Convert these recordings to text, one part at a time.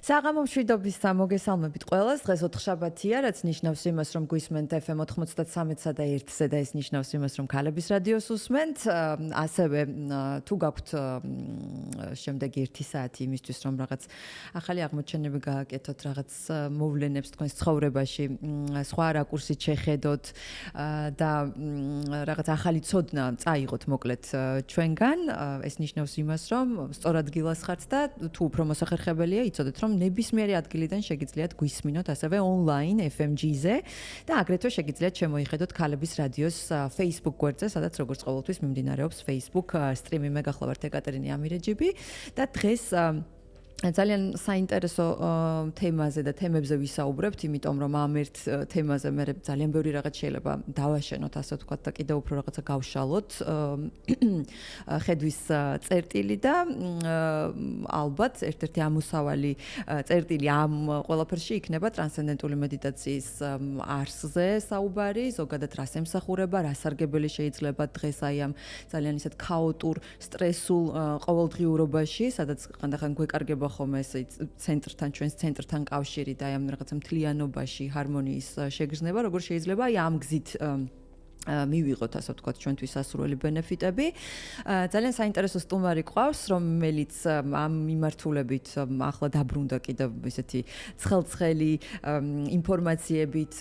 საღამო მშვიდობის მოგესალმებით ყველას. დღეს ოთხშაბათია, რაც ნიშნავს იმას, რომ გვისმენთ FM 93-სა და 1-ზე და ეს ნიშნავს იმას, რომ ქალების რადიოს უსმენთ. ასევე თუ გაქვთ შემდეგი 1 საათი იმისთვის, რომ რაღაც ახალი აღმოჩენები გააკეთოთ, რაღაც მოვლენებს თქვენს ცხოვრებაში, სხვა რაკურსით შეხედოთ და რაღაც ახალი ცოდნა წაიღოთ მოკლედ ჩვენგან. ეს ნიშნავს იმას, რომ სწორ ადგილას ხართ და თუ უფრო მოსახერხებელია, იცოდეთ, რომ ნებისმიერი ადგილიდან შეგიძლიათ გვისმინოთ ასევე ონლაინ FMG-ზე და აგრეთვე შეგიძლიათ შემოიხედოთ ქალების რადიოს Facebook გვერდზე, სადაც როგორც ყოველთვის მიმდინარეობს Facebook სტრიმი. მე გახლავართ ეკატერინე ამირეჯიბი და დღეს ძალიან საინტერესო თემაზე და თემებზე ვისაუბრებთ, იმიტომ რომ ამ ერთ თემაზე მე ძალიან ბევრი რაღაც შეიძლება დავაშენოთ, ასე ვთქვათ, და კიდევ უფრო რაღაცა გავშალოთ ხედვის წერტილი და ალბათ ერთ-ერთი ამოსავალი წერტილი ამ ყველაფერში იქნება ტრანსცენდენტული მედიტაციის არსზე საუბარი, ზოგადად რას ემსახურება, რა სარგებელი შეიძლება დღეს აი ამ ძალიან ისეთ ქაოტურ, სტრესულ ყოველდღიურობაში, სადაც ხანდახან გვეკარგება ხოლმე ეს ცენტრთან, ჩვენს ცენტრთან კავშირი და აი ამ რაღაცა მთლიანობაში ჰარმონიის შეგრძნება, როგორ შეიძლება აი ამ გზით მივიღოთ, ასე ვთქვათ, ჩვენთვის სასურველი ბენეფიტები. ძალიან საინტერესო სტუმარი ყავს, რომელიც ამ მიმართულებით ახლა დაბრუნდა კიდევ ესეთი ცხელ-ცხელი ინფორმაციებით,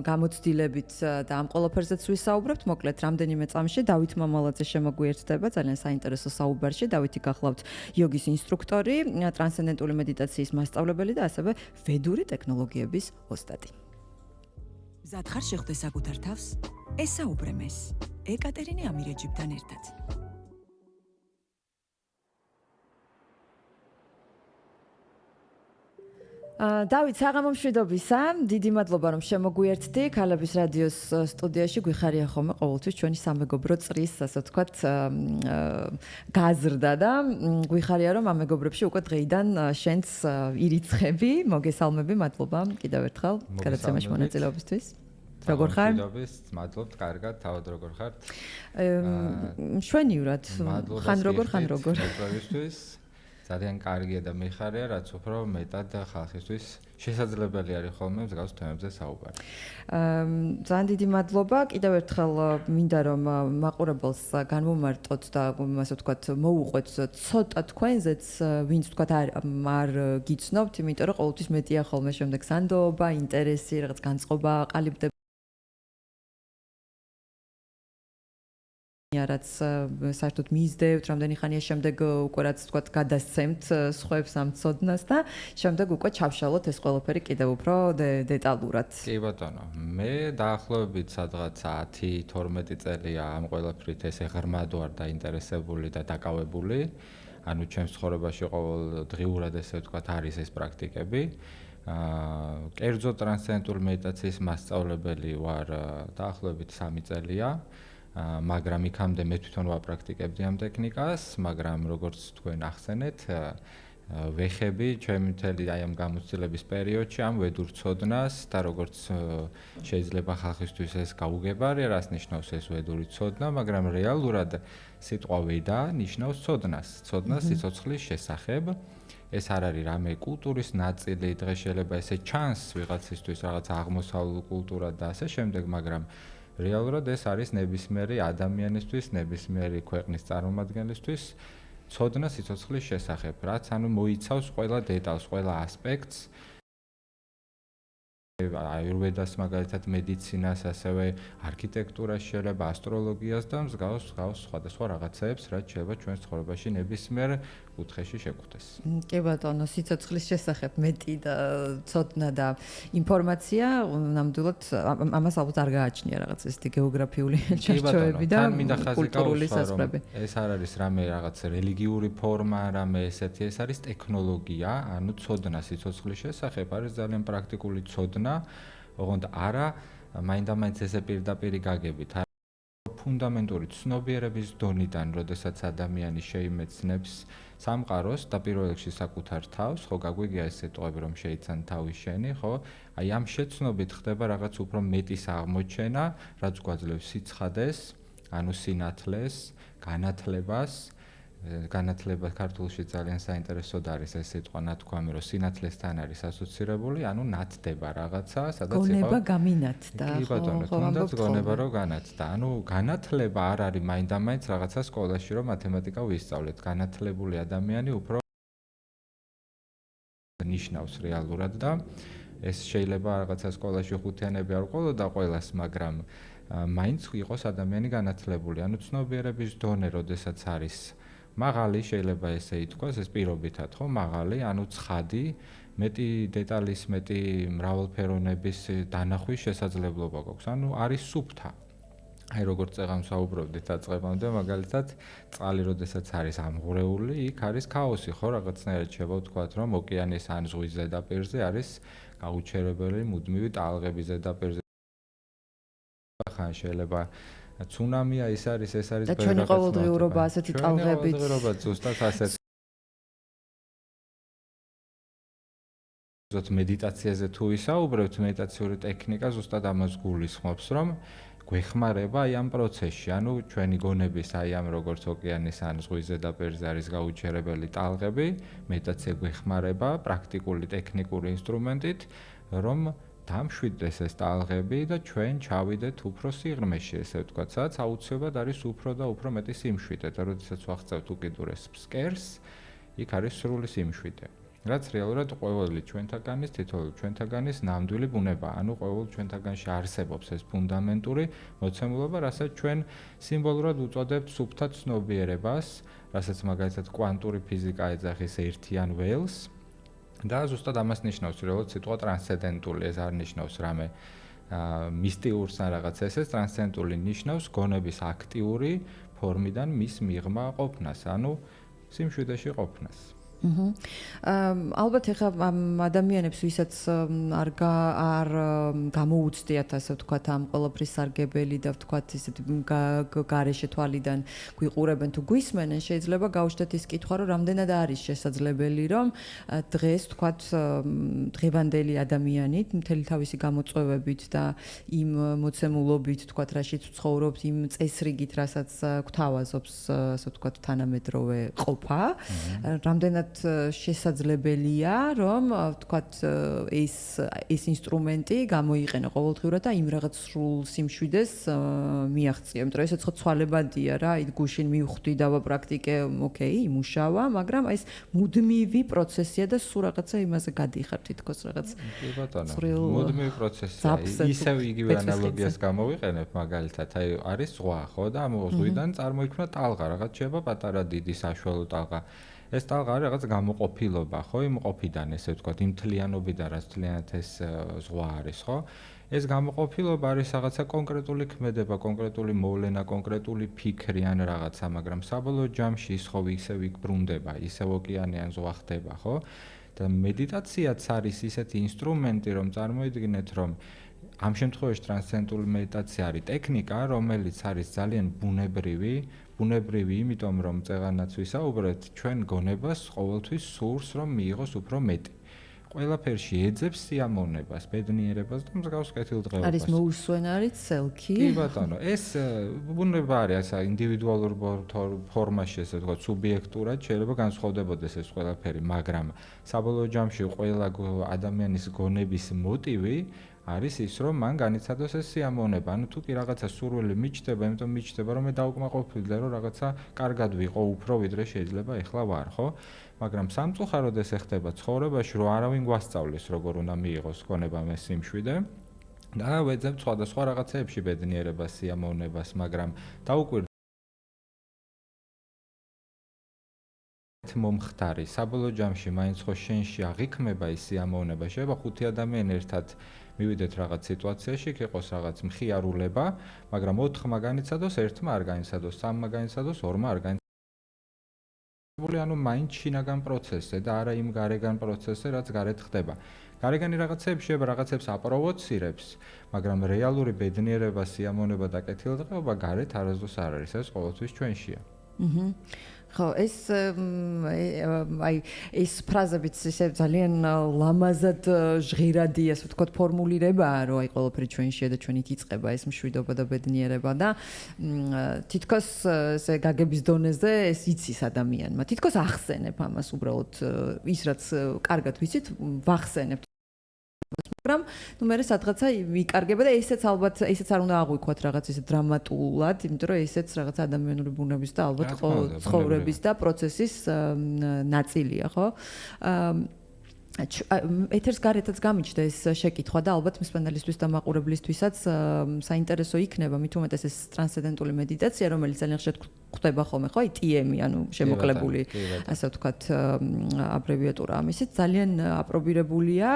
გამოცდილებით და ამ ყველაფერზეც ვისაუბრებთ. მოკლედ, რამდენიმე წამში დავით მამალაძე შემოგვიერთდება ძალიან საინტერესო საუბარში. დავითი გახლავთ იოგის ინსტრუქტორი, ტრანსცენდენტული მედიტაციის მასწავლებელი და ასევე ვედური ტექნოლოგიების ოსტატი. მზად ხარ შეხვდე საკუთარ თავს? ესაუბრე მეს ეკატერინე ამირეჯიბთან ერთად. დავით, საღამო მშვიდობისა. დიდი მადლობა რომ შემოგვიერთდი ქალების რადიოს სტუდიაში. გვიხარია ხოლმე ყოველთვის ჩვენი სამეგობრო წრის, ასე ვთქვათ, გაზრდა და გვიხარია რომ ამ მეგობრებში უკვე დღეიდან შენც ირიცხები. მოგესალმები, მადლობა კიდევ ერთხელ გადაცემაში მონაწილეობისთვის. როგორ ხარ? მადლობთ, კარგად, თავად როგორ ხართ? მშვენივრად. ხან როგორ? ძალიან კარგია და მიხარია, რაც უფრო მეტად ხალხისთვის შესაძლებელი არის ხოლმე მსგავს თემებზე საუბარი. ძალიან დიდი მადლობა. კიდევ ერთხელ მინდა რომ მაყურებელს განვომარტოთ და ასე ვთქვათ, მოუყვეთ ცოტა თქვენზეც, ვინც ვთქვათ არ გიცნობთ, იმიტომ რომ ყოველთვის მეტია ხოლმე შემდეგ სანდოობა, ინტერესი, რაღაც განწყობა ყალიბდება. რაც საერთოდ მისდევთ, რამდენი ხანია შემდეგ უკვე რაც ვთქვათ გადასცემთ სხვებს ამ ცოდნას და შემდეგ უკვე ჩავშალოთ ეს ყველაფერი კიდევ უფრო დეტალურად. კი ბატონო, მე დაახლოებით სადღაც 10-12 წელია ამ ყველაფრით ესე ღრმად ვარ დაინტერესებული და დაკავებული. ანუ ჩემს ცხოვრებაში ყოველდღიურად ესე ვთქვათ არის ეს პრაქტიკები. კერძო ტრანსცენდენტული მედიტაციის მასწავლებელი ვარ დაახლოებით 3 წელია. მაგრამ იქამდე მე თვითონ ვაპრაქტიკებდი ამ ტექნიკას, მაგრამ როგორც თქვენ ახსენეთ, ვეხები ჩემი მთელი აი ამ გამოცდილების პერიოდში ამ ვედურ ცოდნას და როგორც შეიძლება ხალხისთვის ეს გაუგებარი, რას ნიშნავს ეს ვედური ცოდნა, მაგრამ რეალურად სიტყვა ვედა ნიშნავს ცოდნას, ცოდნას სიცოცხლის შესახებ. ეს არ არის რამე კულტურის ნაწილი, დღეს შეიძლება ესე ჩანს ვიღაცისთვის რაღაც აღმოსავლური კულტურა და ასე შემდეგ, მაგრამ რეალურად ეს არის ნებისმიერი ადამიანისთვის, ნებისმიერი ქვეყნის წარმომადგენლისთვის ცოდნა სიცოცხლის შესახებ, რაც ანუ მოიცავს ყველა დეტალს, ყველა ასპექტს. აიურვედას მაგალითად მედიცინას, ასევე არქიტექტურას, შეიძლება ასტროლოგიას და მსგავს სხვადასხვა რაღაცებს, რაც შეიძლება ჩვენს ცხოვრებაში ნებისმიერ კუთხეში შეგვხვდეს. კი ბატონო, სიცოცხლის შესახებ მეტი და ცოდნა და ინფორმაცია, ნამდვილად ამას ალბათ არ გააჩნია რაღაც ესეთი გეოგრაფიული ჩარჩოები და კულტურული საზღვრები. ეს არ არის რამე რაღაც რელიგიური ფორმა, რამე ესეთი, ეს არის ტექნოლოგია, ანუ ცოდნა სიცოცხლის შესახებ არის ძალიან პრაქტიკული ცოდნა, ოღონდ არა მაინდა-მაინც ესე პირდაპირ გაგებით. ფუნდამენტური ცნობიერების დონიდან, როდესაც ადამიანი შეიმეცნებს სამყაროს და პირველ რიგში საკუთარ თავს, ხო გაგვიგია ეს სიტყვები რომ შეიცან თავის შენი, ხო? აი ამ შეცნობით ხდება რაღაც უფრო მეტის აღმოჩენა, რაც გვაძლევს სიცხადეს, ანუ სინათლეს, განათლებას განათლება ქართულში ძალიან საინტერესოდ არის ეს სიტყვა ნათქვამი, რომ სინათლესთან არის ასოცირებული, ანუ ნათდება რაღაცა, სადაც იყო გონება გამინათდა. კი ბატონო, თუნდაც გონება რომ განათდა. ანუ განათლება არ არის მაინდამაინც რაღაცა სკოლაში რომ მათემატიკა ვისწავლეთ. განათლებული ადამიანი უფრო ნიშნავს რეალურად და ეს შეიძლება რაღაცა სკოლაში ხუთიანები არ ყოლოდა ყველას, მაგრამ მაინც იყოს ადამიანი განათლებული. ანუ ცნობიერების დონე, როდესაც არის მაღალი, შეიძლება ესე ითქვას, ეს პირობითად, ხო, მაღალი, ანუ ცხადი, მეტი დეტალის, მეტი მრავალფეროვნების დანახვის შესაძლებლობა გვაქვს. ანუ არის სუფთა. აი როგორც წეგან საუბრობდით დაწყებამდე, მაგალითად, წყალი როდესაც არის ამღვრეული, იქ არის ქაოსი, ხო, რაღაცნაირად შევავთქვათ, რომ ოკეანის ან ზღვის ზედაპირზე არის გაუჩერებელი მუდმივი ტალღები ზედაპირზე. ხან შეიძლება ცუნამია ის არის და ჩვენი ყოველდღიურობა ასეთი ტალღებით. ყოველდღიურობა ზუსტად ასეთ ზუსტად მედიტაციაზე თუ ვისაუბრებთ, მედიტაციური ტექნიკა ზუსტად ამას გულისხმობს, რომ გვეხმარება აი ამ პროცესში, ანუ ჩვენი გონების აი ამ როგორც ოკეანის ან ზღვის ზედაპირზე არის გაუჩერებელი ტალღები, მედიტაცია გვეხმარება პრაქტიკული ტექნიკური ინსტრუმენტით, რომ დამშვიდდეს ეს ტალღები და ჩვენ ჩავიდეთ უფრო სიღრმეში, ესე ვთქვათ, სადაც აუცილებლად არის უფრო და უფრო მეტი სიმშვიდე და როდესაც ვახცევთ უკიდურეს ფსკერს, იქ არის სრული სიმშვიდე. რაც რეალურად ყოველი ჩვენთაგანის, თითოეული ჩვენთაგანის ნამდვილი ბუნება, ანუ ყოველ ჩვენთაგანში არსებობს ეს ფუნდამენტური მოცემულობა, რასაც ჩვენ სიმბოლურად უწოდებთ სუფთა ცნობიერებას, რასაც მაგალითად კვანტური ფიზიკა ეძახის ერთიან ველს. და ზუსტად ამას ნიშნავს, რომ სიტყვა ტრანსცენდენტული, ეს არ ნიშნავს რამე მისტიურს ან რაღაც ესეც, ტრანსცენდენტული ნიშნავს გონების აქტიური ფორმიდან მის მიღმა ყოფნას, ანუ სიმშვიდეში ყოფნას. ალბათ ეხლა ამ ადამიანებს, ვისაც არ გამოუცდიათ, ასე ვთქვათ, ამ ყველაფრის სარგებელი და ვთქვათ, ისეთი გარეშე თვალიდან გვიყურებენ თუ გვისმენენ, შეიძლება გაუჩნდეთ ის კითხვა, რომ რამდენად არის შესაძლებელი, რომ დღეს ვთქვათ, დღევანდელი ადამიანი მთელი თავისი გამოწვევებით და იმ მოცემულობით, ვთქვათ, რაშიც ცხოვრობთ, იმ წესრიგით, რასაც გვთავაზობს, ასე ვთქვათ, თანამედროვე ყოფა, რამდენად შესაძლებელია, რომ ვთქვათ, ეს ინსტრუმენტი გამოიყენო ყოველდღიურად და იმ რაღაც სრულ სიმშვიდეს მიაღწია. იმიტომ რომ ესეც ხო ცვალებადია რა, აი გუშინ მივხვდი და ვაპრაქტიკე, ოკეი, იმუშავა, მაგრამ ეს მუდმივი პროცესია და სულ რაღაცა იმაზე გადიხარ თითქოს რაღაც. კი ბატონო, მუდმივი პროცესია. ისევ იგივე ანალოგიას გამოვიყენებ, მაგალითად, აი არის ზღვა, ხო და ამ ზღვიდან წარმოიქმნა ტალღა, რაღაც შეიძლება პატარა დიდი საშუალო ტალღა. ეს ტალღა არის რაღაც გამოყოფილობა, ხო, იმ ყოფიდან, ესე ვთქვათ, იმ თლიანობიდან, რაც თლიანად ეს ზღვა არის, ხო? ეს გამოყოფილობა არის რაღაცა კონკრეტული ქმედება, კონკრეტული მოვლენა, კონკრეტული ფიქრი ან რაღაცა, მაგრამ საბოლოო ჯამში ის ხო ისევ იქ ბრუნდება, ისევ ოკეანე ან ზღვა ხდება, ხო? და მედიტაციაც არის ისეთი ინსტრუმენტი, რომ წარმოიდგინეთ, რომ ამ შემთხვევაში ტრანსცენდენტული მედიტაცია არის ტექნიკა, რომელიც არის ძალიან ბუნებრივი, იმიტომ რომ წეღანაც ვისაუბრეთ, ჩვენ გონებას ყოველთვის სურს, რომ მიიღოს უფრო მეტი. ყველაფერში ეძებს სიამოვნებას, ბედნიერებას და მსგავს კეთილდღეობას. არის მოუსვენარი ცელქი. კი ბატონო, ეს ბუნება არის ასა ინდივიდუალურ ფორმაში, ესე ვთქვათ, სუბიექტურად შეიძლება განსხვავდებოდეს ეს ყველაფერი, მაგრამ საბოლოო ჯამში ყველა ადამიანის გონების მოტივი არის ის, რომ მან განიცადოს ეს სიამოვნება. ანუ თუ კი რაღაცა სურვილი მიჩნდება, იმიტომ მიჩნდება, რომ მე დაუკმაყოფილდა, რომ რაღაცა კარგად ვიყო უფრო ვიდრე შეიძლება ეხლა ვარ, ხო? მაგრამ სამწუხაროდ ეს ხდება ცხოვრებაში, რომ არავინ გვასწავლის, როგორ უნდა მიიღოს გონება მე სიმშვიდე. და ვეძებთ სხვადასხვა რაღაცეებში ბედნიერებას, სიამოვნებას, მაგრამ დაუკვირდით მომხდარი, საბოლოო ჯამში მაინც ხო შენში აღიქმება ის სიამოვნება, შეიძლება 5 ადამიანი ერთად მივიდეთ რაღაც სიტუაციაში, იქ იყოს რაღაც მხიარულება, მაგრამ 4-მა განიცადოს, 1-მა არ განიცადოს, 3-მა განიცადოს, 2-მა არ განიცადოს. ანუ მაინც შინაგან პროცესზე და არა იმ გარეგან პროცესზე, რაც გარეთ ხდება. გარეგანი რაღაცეები შეიძლება რაღაცებს აპროვოცირებს, მაგრამ რეალური ბედნიერება, სიამოვნება და კეთილდღეობა გარეთ არასდროს არ არის, ეს ყოველთვის ჩვენშია. ხო, ეს აი ეს ფრაზებიც ისე ძალიან ლამაზად ჟღირადი, ასე ვთქვათ, ფორმულირებაა, რომ აი ყველაფერი ჩვენშია და ჩვენით იწყება ეს მშვიდობა და ბედნიერება და თითქოს ესე გაგების დონეზე ეს იცის ადამიანმა. თითქოს ახსენებ ამას უბრალოდ ის რაც კარგად ვიცით, ვახსენებ. მაგრამ ნუ მე სადღაცა ვიკარგება და ესეც ალბათ ესეც არ უნდა აღვიქვათ რაღაც ისე დრამატულად, იმიტომ რომ ესეც რაღაც ადამიანური ბუნების და ალბათ ცხოვრების და პროცესის ნაწილია, ხო? ეთერს გარეთაც გამიჩნდა ეს შეკითხვა და ალბათ მსმენელისთვის და მაყურებლისთვისაც საინტერესო იქნება მით უმეტეს ეს ტრანსცენდენტული მედიტაცია, რომელიც ძალიან ხშირად ხდება ხოლმე, ხო, TM-ი, ანუ შემოკლებული, ასე ვთქვათ, აბრევიატურა ამისით, ძალიან აპრობირებულია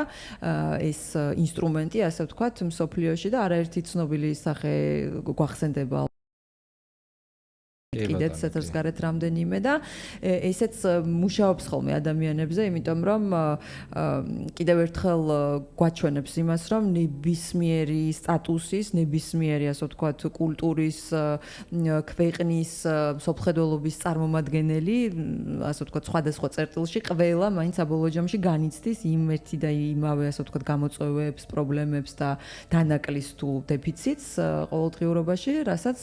ეს ინსტრუმენტი, ასე ვთქვათ, მსოფლიოში და არაერთი ცნობილი სახე გვახსენდება კიდეც ეთერს გარეთ რამდენიმე და ესეც მუშაობს ხოლმე ადამიანებზე, იმიტომ რომ კიდევ ერთხელ გვაჩვენებს იმას, რომ ნებისმიერი სტატუსის, ნებისმიერი ასე ვთქვათ, კულტურის, ქვეყნის, სოფხედველობის წარმომადგენელი, ასე ვთქვათ, სხვადასხვა წერტილში ყველა მაინც საბოლოო ჯამში განიცდის იმ ერთი და იმავე ასე ვთქვათ გამოწვევებს, პრობლემებს და დანაკლის თუ დეფიციტს ყოველდღიურობაში, რასაც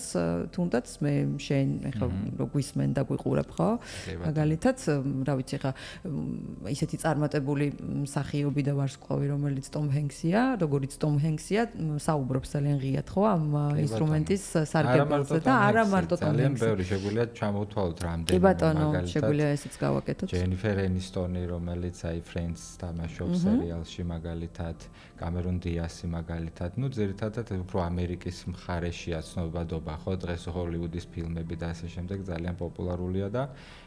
თუნდაც მე შენ ეხლა რო გვისმენ და გვიყურებ, ხო? მაგალითად, რა ვიცი, ხა ისეთი წარმატებული მსახიობი და ვარსკვლავი, რომელიც ტომ ჰენქსია, როგორიც ტომ ჰენქსია, საუბრობს ძალიან ღიად, ხო, ამ ინსტრუმენტის სარგებლოზე და არა მარტო ტომ ჰენქსი. ძალიან ბევრი შეგვიძლია ჩამოვთვალოთ რამდენი. კი ბატონო, შეგვიძლია ესეც გავაკეთოთ. ჯენიფერ ენისტონი, რომელიც აი ფრენდს თამაშობს სერიალში მაგალითად, კამერონ დიასი მაგალითად, ну, ძირითადად უფრო ამერიკის მხარეშია ცნობადობა, ხო, დღეს ჰოლივუდის ფილმები და ასე შემდეგ ძალიან პოპულარულია და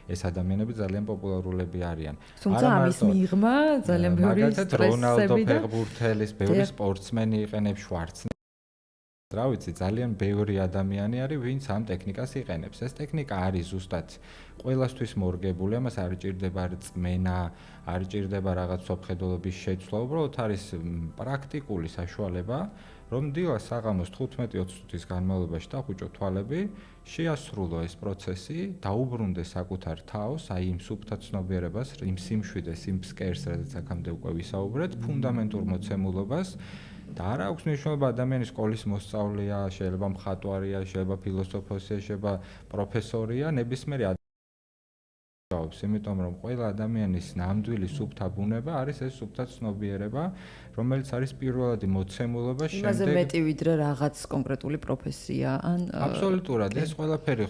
ეს ადამიანები ძალიან პოპულარულები არიან. თუმცა ამის მიღმა ძალიან ბევრი სტრესები და რონალდო ფეხბურთელის, ბევრი სპორტსმენი იყენებს შვარცნეგერს. რა ვიცი, ძალიან ბევრი ადამიანი არის, ვინც ამ ტექნიკას იყენებს. ეს ტექნიკა არის ზუსტად ყველასთვის მორგებული, ამას არ ჭირდება რწმენა, არ ჭირდება რაღაც სოფხედელობის შეცვლა, უბრალოდ არის პრაქტიკული საშუალება, რომ დილას საღამოს 15-20 წუთის განმავლობაში დახუჭო თვალები, შეასრულო ეს პროცესი, დაუბრუნდე საკუთარ თავს, აი იმ სუფთა ცნობიერებას, იმ სიმშვიდეს, იმ ფსკერს, რადგან აქამდე უკვე ვისაუბრეთ, ფუნდამენტურ მოცემულობას და არ აქვს მნიშვნელობა ადამიანის სკოლის მოსწავლეა, შეიძლება მხატვარია, შეიძლება ფილოსოფოსია, შეიძლება პროფესორია, ნებისმიერი იმიტომ რომ ყველა ადამიანის ნამდვილი სუფთა ბუნება არის ეს სუფთა ცნობიერება, რომელიც არის პირველადი მოცემულობა შემდეგ. იმაზე მეტი ვიდრე რაღაც კონკრეტული პროფესია, ან აბსოლუტურად ეს ყველაფერი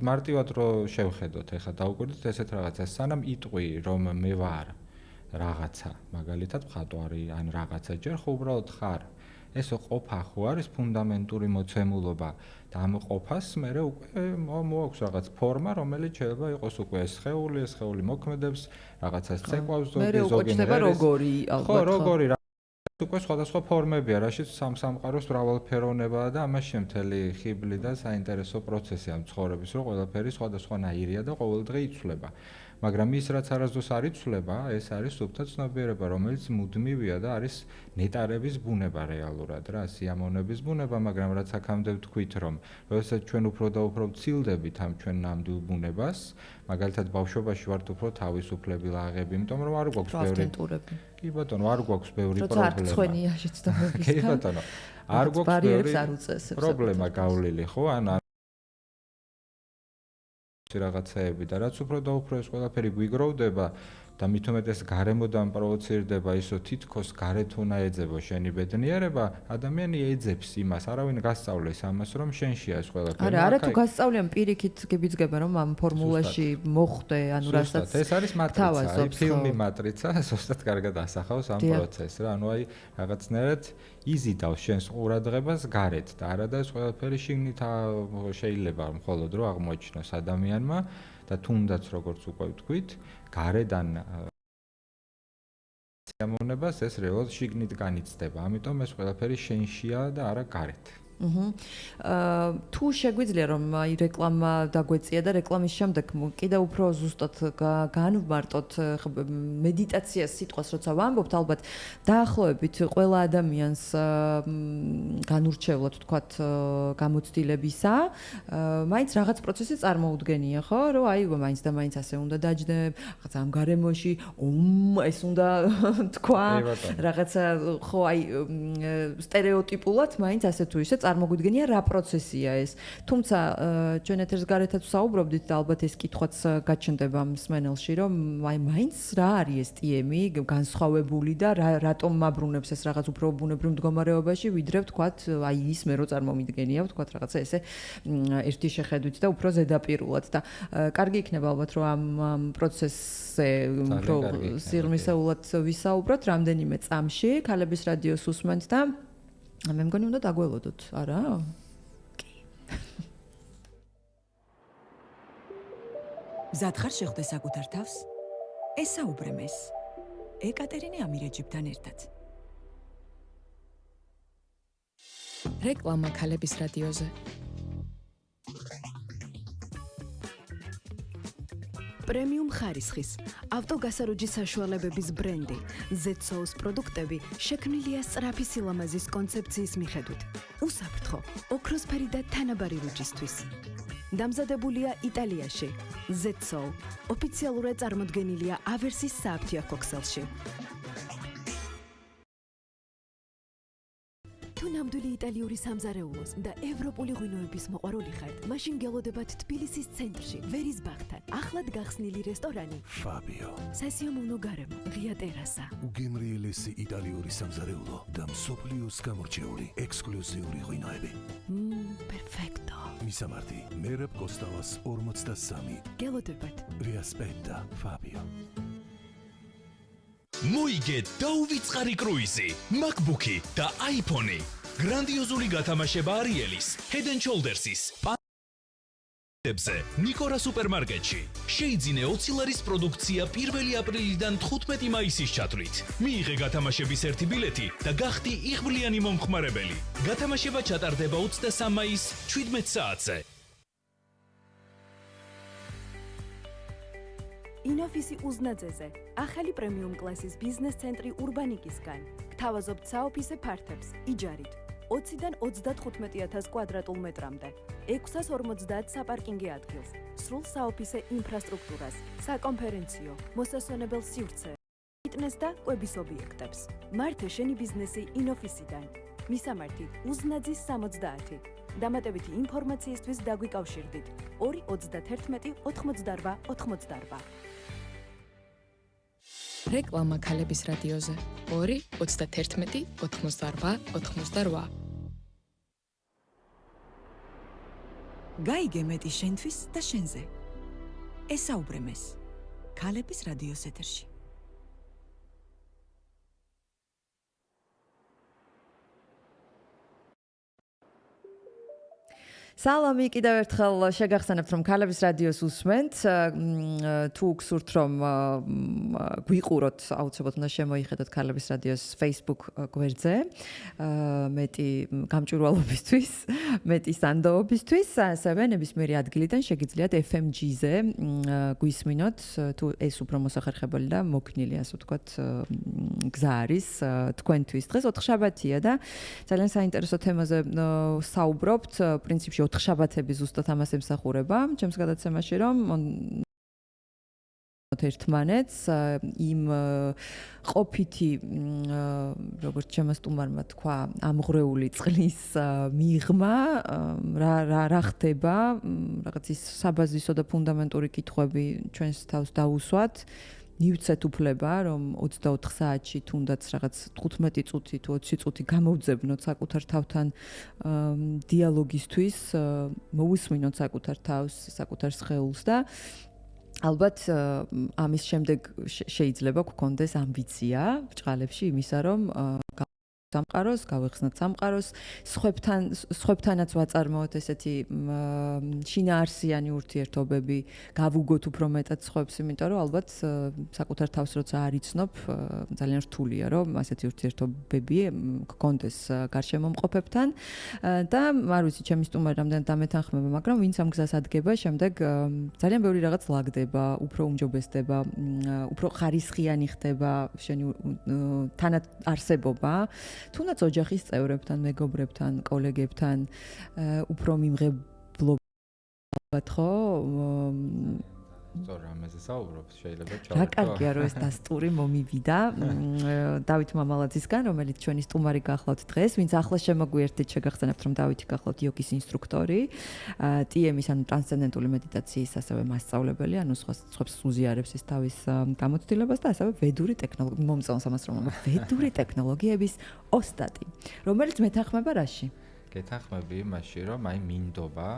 მარტივად რო შევხედოთ, ეხლა დავუკვირდით ესეთ რაღაცას, სანამ იტყვი რომ მე ვარ რაღაცა, მაგალითად მხატვარი ან რაღაცა ჯერ ხო უბრალოდ ხარ. ეს ყოფა ხო არის ფუნდამენტური მოცემულობა და ამ ყოფას მე უკვე მოაქვს რაღაც ფორმა, რომელიც შეიძლება იყოს უკვე სხეული, ეს სხეული მოქმედებს, რაღაცას ცეკვავს ზოგი როგორი ალბათ. ხო, როგორი უკვე სხვადასხვა ფორმებია, რაშიც სამყაროს მრავალფეროვნებაა და ამაში მთელი ხიბლი და საინტერესო პროცესი ამ ცხოვრების, რომ ყველაფერი სხვადასხვანაირია და ყოველდღე იცვლება. მაგრამ ის რაც არასდროს არ იცვლება, ეს არის სუფთა ცნობიერება, რომელიც მუდმივია და არის ნეტარების ბუნება რეალურად რა, სიამოვნების ბუნება, მაგრამ რაც აქამდე ვთქვით, რომ როდესაც ჩვენ უფრო და უფრო ვცილდებით ამ ჩვენ ნამდვილ ბუნებას, მაგალითად ბავშვობაში ვართ უფრო თავისუფლები, ლაღები, იმიტომ რომ არ გვაქვს ბევრი კი ბატონო, არ გვაქვს ბევრი პრობლემა. როცა არ წვენია შეცდომებისგან. კი ბატონო. არ გვაქვს ბევრი პრობლემა გავლილი, ხო? ან რაღაცეები და რაც უფრო და უფრო ეს ყველაფერი გვიგროვდება და მით უმეტეს გარემოდან პროვოცირდება ისო თითქოს გარეთუნა ეძებო შენი ბედნიერება, ადამიანი ეძებს იმას, არავინ გასწავლეს ამას, რომ შენშია ეს ყველაფერი. არა თუ გასწავლიან პირიქით გიბიძგება რომ ამ ფორმულაში მოხვდე, ანუ რასაც ეს არის მატრიცა, ფილმი მატრიცა, ზუსტად კარგად ასახავს ამ პროცესს რა, ანუ აი რაღაცნაირად იზიდავს შენს ყურადღებას გარეთ და არა და ეს ყველაფერი შიგნით შეიძლება მხოლოდ რომ აღმოაჩინოს ადამიანმა და თუნდაც როგორც უკვე ვთქვით, გარედან სიამოვნებას ეს რეალურად შიგნით განიცდება. ამიტომ ეს ყველაფერი შენშია და არა გარეთ. თუ შეგვიძლია რომ აი რეკლამა დაგვეწია და რეკლამის შემდეგ კიდევ უფრო ზუსტად განვმარტოთ მედიტაციას სიტყვას როცა ვამბობთ ალბათ დაახლოებით ყველა ადამიანს განურჩევლად თქვათ გამოცდილებისა მაინც რაღაც პროცესი წარმოუდგენია ხო რომ აი მაინც და მაინც ასე უნდა დაჯდე რაღაც ამ გარემოში ეს უნდა თქვა რაღაცა ხო აი სტერეოტიპულად მაინც ასე თუ ისე წარმოგვიდგენია რა პროცესია ეს. თუმცა ჩვენ ეთერს გარეთაც საუბრობდით და ალბათ ეს კითხვაც გაჩნდება მსმენელში, რომ აი მაინც რა არის ეს TM-ი, განსხვავებული და რატომ მაბრუნებს ეს რაღაც უფრო ბუნებრივ მდგომარეობაში, ვიდრე ვთქვათ, აი ის მე რო წარმომიდგენია, ვთქვათ რაღაცა ესე ერთი შეხედვით და უფრო ზედაპირულად და კარგი იქნება ალბათ რომ ამ პროცესზე უფრო სიღრმისეულად ვისაუბროთ რამდენიმე წამში, ქალების რადიოს უსმენთ და მე მგონი უნდა დაგველოდოთ, არა? კი. მზად ხარ შეხვდე საკუთარ თავს? ესაუბრე მეს. ეკატერინე ამირეჯიბთან ერთად. რეკლამა ქალების რადიოზე. პრემიუმ ხარისხის ავტოგასაროჯის საშუალებების ბრენდი Z-Soul-ს პროდუქტები შექმნილია სწრაფი სილამაზის კონცეფციის მიხედვით. უსაფრთხო, ოქროსფერი და თანაბარი რუჯისთვის. დამზადებულია იტალიაში. Z-Soul ოფიციალურად წარმოდგენილია ავერსის სააფთიაქო ქსელში. თუ ნამდვილი იტალიური სამზარეულოს და ევროპული ღვინოების მოყვარული ხართ, მაშინ გელოდებათ თბილისის ცენტრში, ვერის ბაღთან, ახლად გახსნილი რესტორანი Fabio. სასიამოვნო გარემო, ღია ტერასა. უგემრიელესი იტალიური სამზარეულო და მსოფლიოს გამორჩეული ექსკლუზიური ღვინოები. Perfetto. მისამართი, მერაბ კოსტავას 43. გელოდებათ. Vi aspetta, Fabio. მოიგეთ დაუვიწყარი კრუიზი, MacBook-ი და iPhone-ი. გრანდიოზული გათამაშება Ariel-ის, Head & Shoulders-ის, პანტებზე, ნიკორა სუპერმარკეტში. შეიძინე 20 ლარის პროდუქცია 1 აპრილიდან 15 მაისის ჩათვლით. მიიღე გათამაშების ერთი ბილეთი და გახდი იღბლიანი მომხმარებელი. გათამაშება ჩატარდება 23 მაისს 17 საათზე. ინოფისი უზნაძეზე, ახალი პრემიუმ კლასის ბიზნეს ცენტრი ურბანიკისგან. გთავაზობთ საოფისე ფართებს, იჯარით 20-დან 35,000 კვადრატულ მეტრამდე, 650 საპარკინგი ადგილს, სრულ საოფისე ინფრასტრუქტურას, საკონფერენციო, მოსასვენებელ სივრცე, ფიტნეს და კვების ობიექტებს. მართე შენი ბიზნესი ინოფისიდან. მისამართი უზნაძის 70. დამატებითი ინფორმაციისთვის დაგვიკავშირდით 291 88 88. რეკლამა ქალების რადიოზე 2 31 88 88. გაიგე მეტი შენთვის და შენზე. ესაუბრე მეს. ქალების რადიოს ეთერში. სალამი კიდევ ერთხელ შეგახსენებთ რომ ქალების რადიოს უსმენთ თუ გსურთ რომ გვიყუროთ აუცილებლად უნდა შემოიხედოთ ქალების რადიოს Facebook გვერდზე მეტი გამჭვირვალობისთვის მეტი სანდოობისთვის ასევე ნებისმიერი ადგილიდან შეგიძლიათ FMG-ზე გვისმინოთ თუ ეს უფრო მოსახერხებელი და მოქნილი ასე ვთქვათ გზა არის თქვენთვის დღეს ოთხშაბათია და ძალიან საინტერესო თემაზე საუბრობთ პრინციპში ოთხშაბათები ზუსტად ამას ემსახურება ჩემს გადაცემაში რომ ერთმანეთს იმ ყოფითი როგორც ჩემო სტუმარმა თქვა ამღვრეული წყლის მიღმა რა ხდება რაღაც ის საბაზისო და ფუნდამენტური კითხვები ჩვენს თავს დაუსვათ მივცეთ უფლება რომ 24 საათში თუნდაც რაღაც 15 წუთი თუ 20 წუთი გამოვძებნოთ საკუთარ თავთან დიალოგისთვის მოусმინოთ საკუთარ თავს საკუთარ სხეულს და ალბათ ამის შემდეგ შეიძლება გქონდეს ამბიცია ბჭყალებში იმისა რომ სამყაროს, გავიხსნათ სამყაროს, სხვებთანაც ვაწარმოოთ ესეთი შინაარსიანი ურთიერთობები, გავუგოთ უფრო მეტად სხვებს, იმიტომ რომ ალბათ საკუთარ თავს როცა არ იცნობ, ძალიან რთულია, რომ ასეთი ურთიერთობები გქონდეს გარშემომყოფებთან და არ ვიცი, ჩემი სტუმარი რამდენად დამეთანხმება, მაგრამ ვინც ამ გზას ადგება, შემდეგ ძალიან ბევრი რაღაც ლაგდება, უფრო უმჯობესდება, უფრო ხარისხიანი ხდება შენი თანაარსებობა. თუნდაც ოჯახის წევრებთან, მეგობრებთან, კოლეგებთან უფრო მიმღებლობათ ხო? სწორ ამაზე საუბრობ, შეიძლება რა ჩავერთო. კარგია რომ ეს დასტური მომივიდა დავით მამალაძისგან, რომელიც ჩვენი სტუმარი გახლავთ დღეს, ვინც ახლა შემოგვიერთდით, შეგახსენებთ რომ დავითი გახლავთ იოგის ინსტრუქტორი, TM-ის ანუ ტრანსცენდენტული მედიტაციის ასევე მასწავლებელი, ანუ სხვებს უზიარებს ის თავის გამოცდილებას და ასევე ვედური ტექნოლოგია, მომწონს ამას რომ ვედური ტექნოლოგიების ოსტატი, რომელიც მეთანხმება რაში? გეთანხმები იმაში, რომ აი მინდობა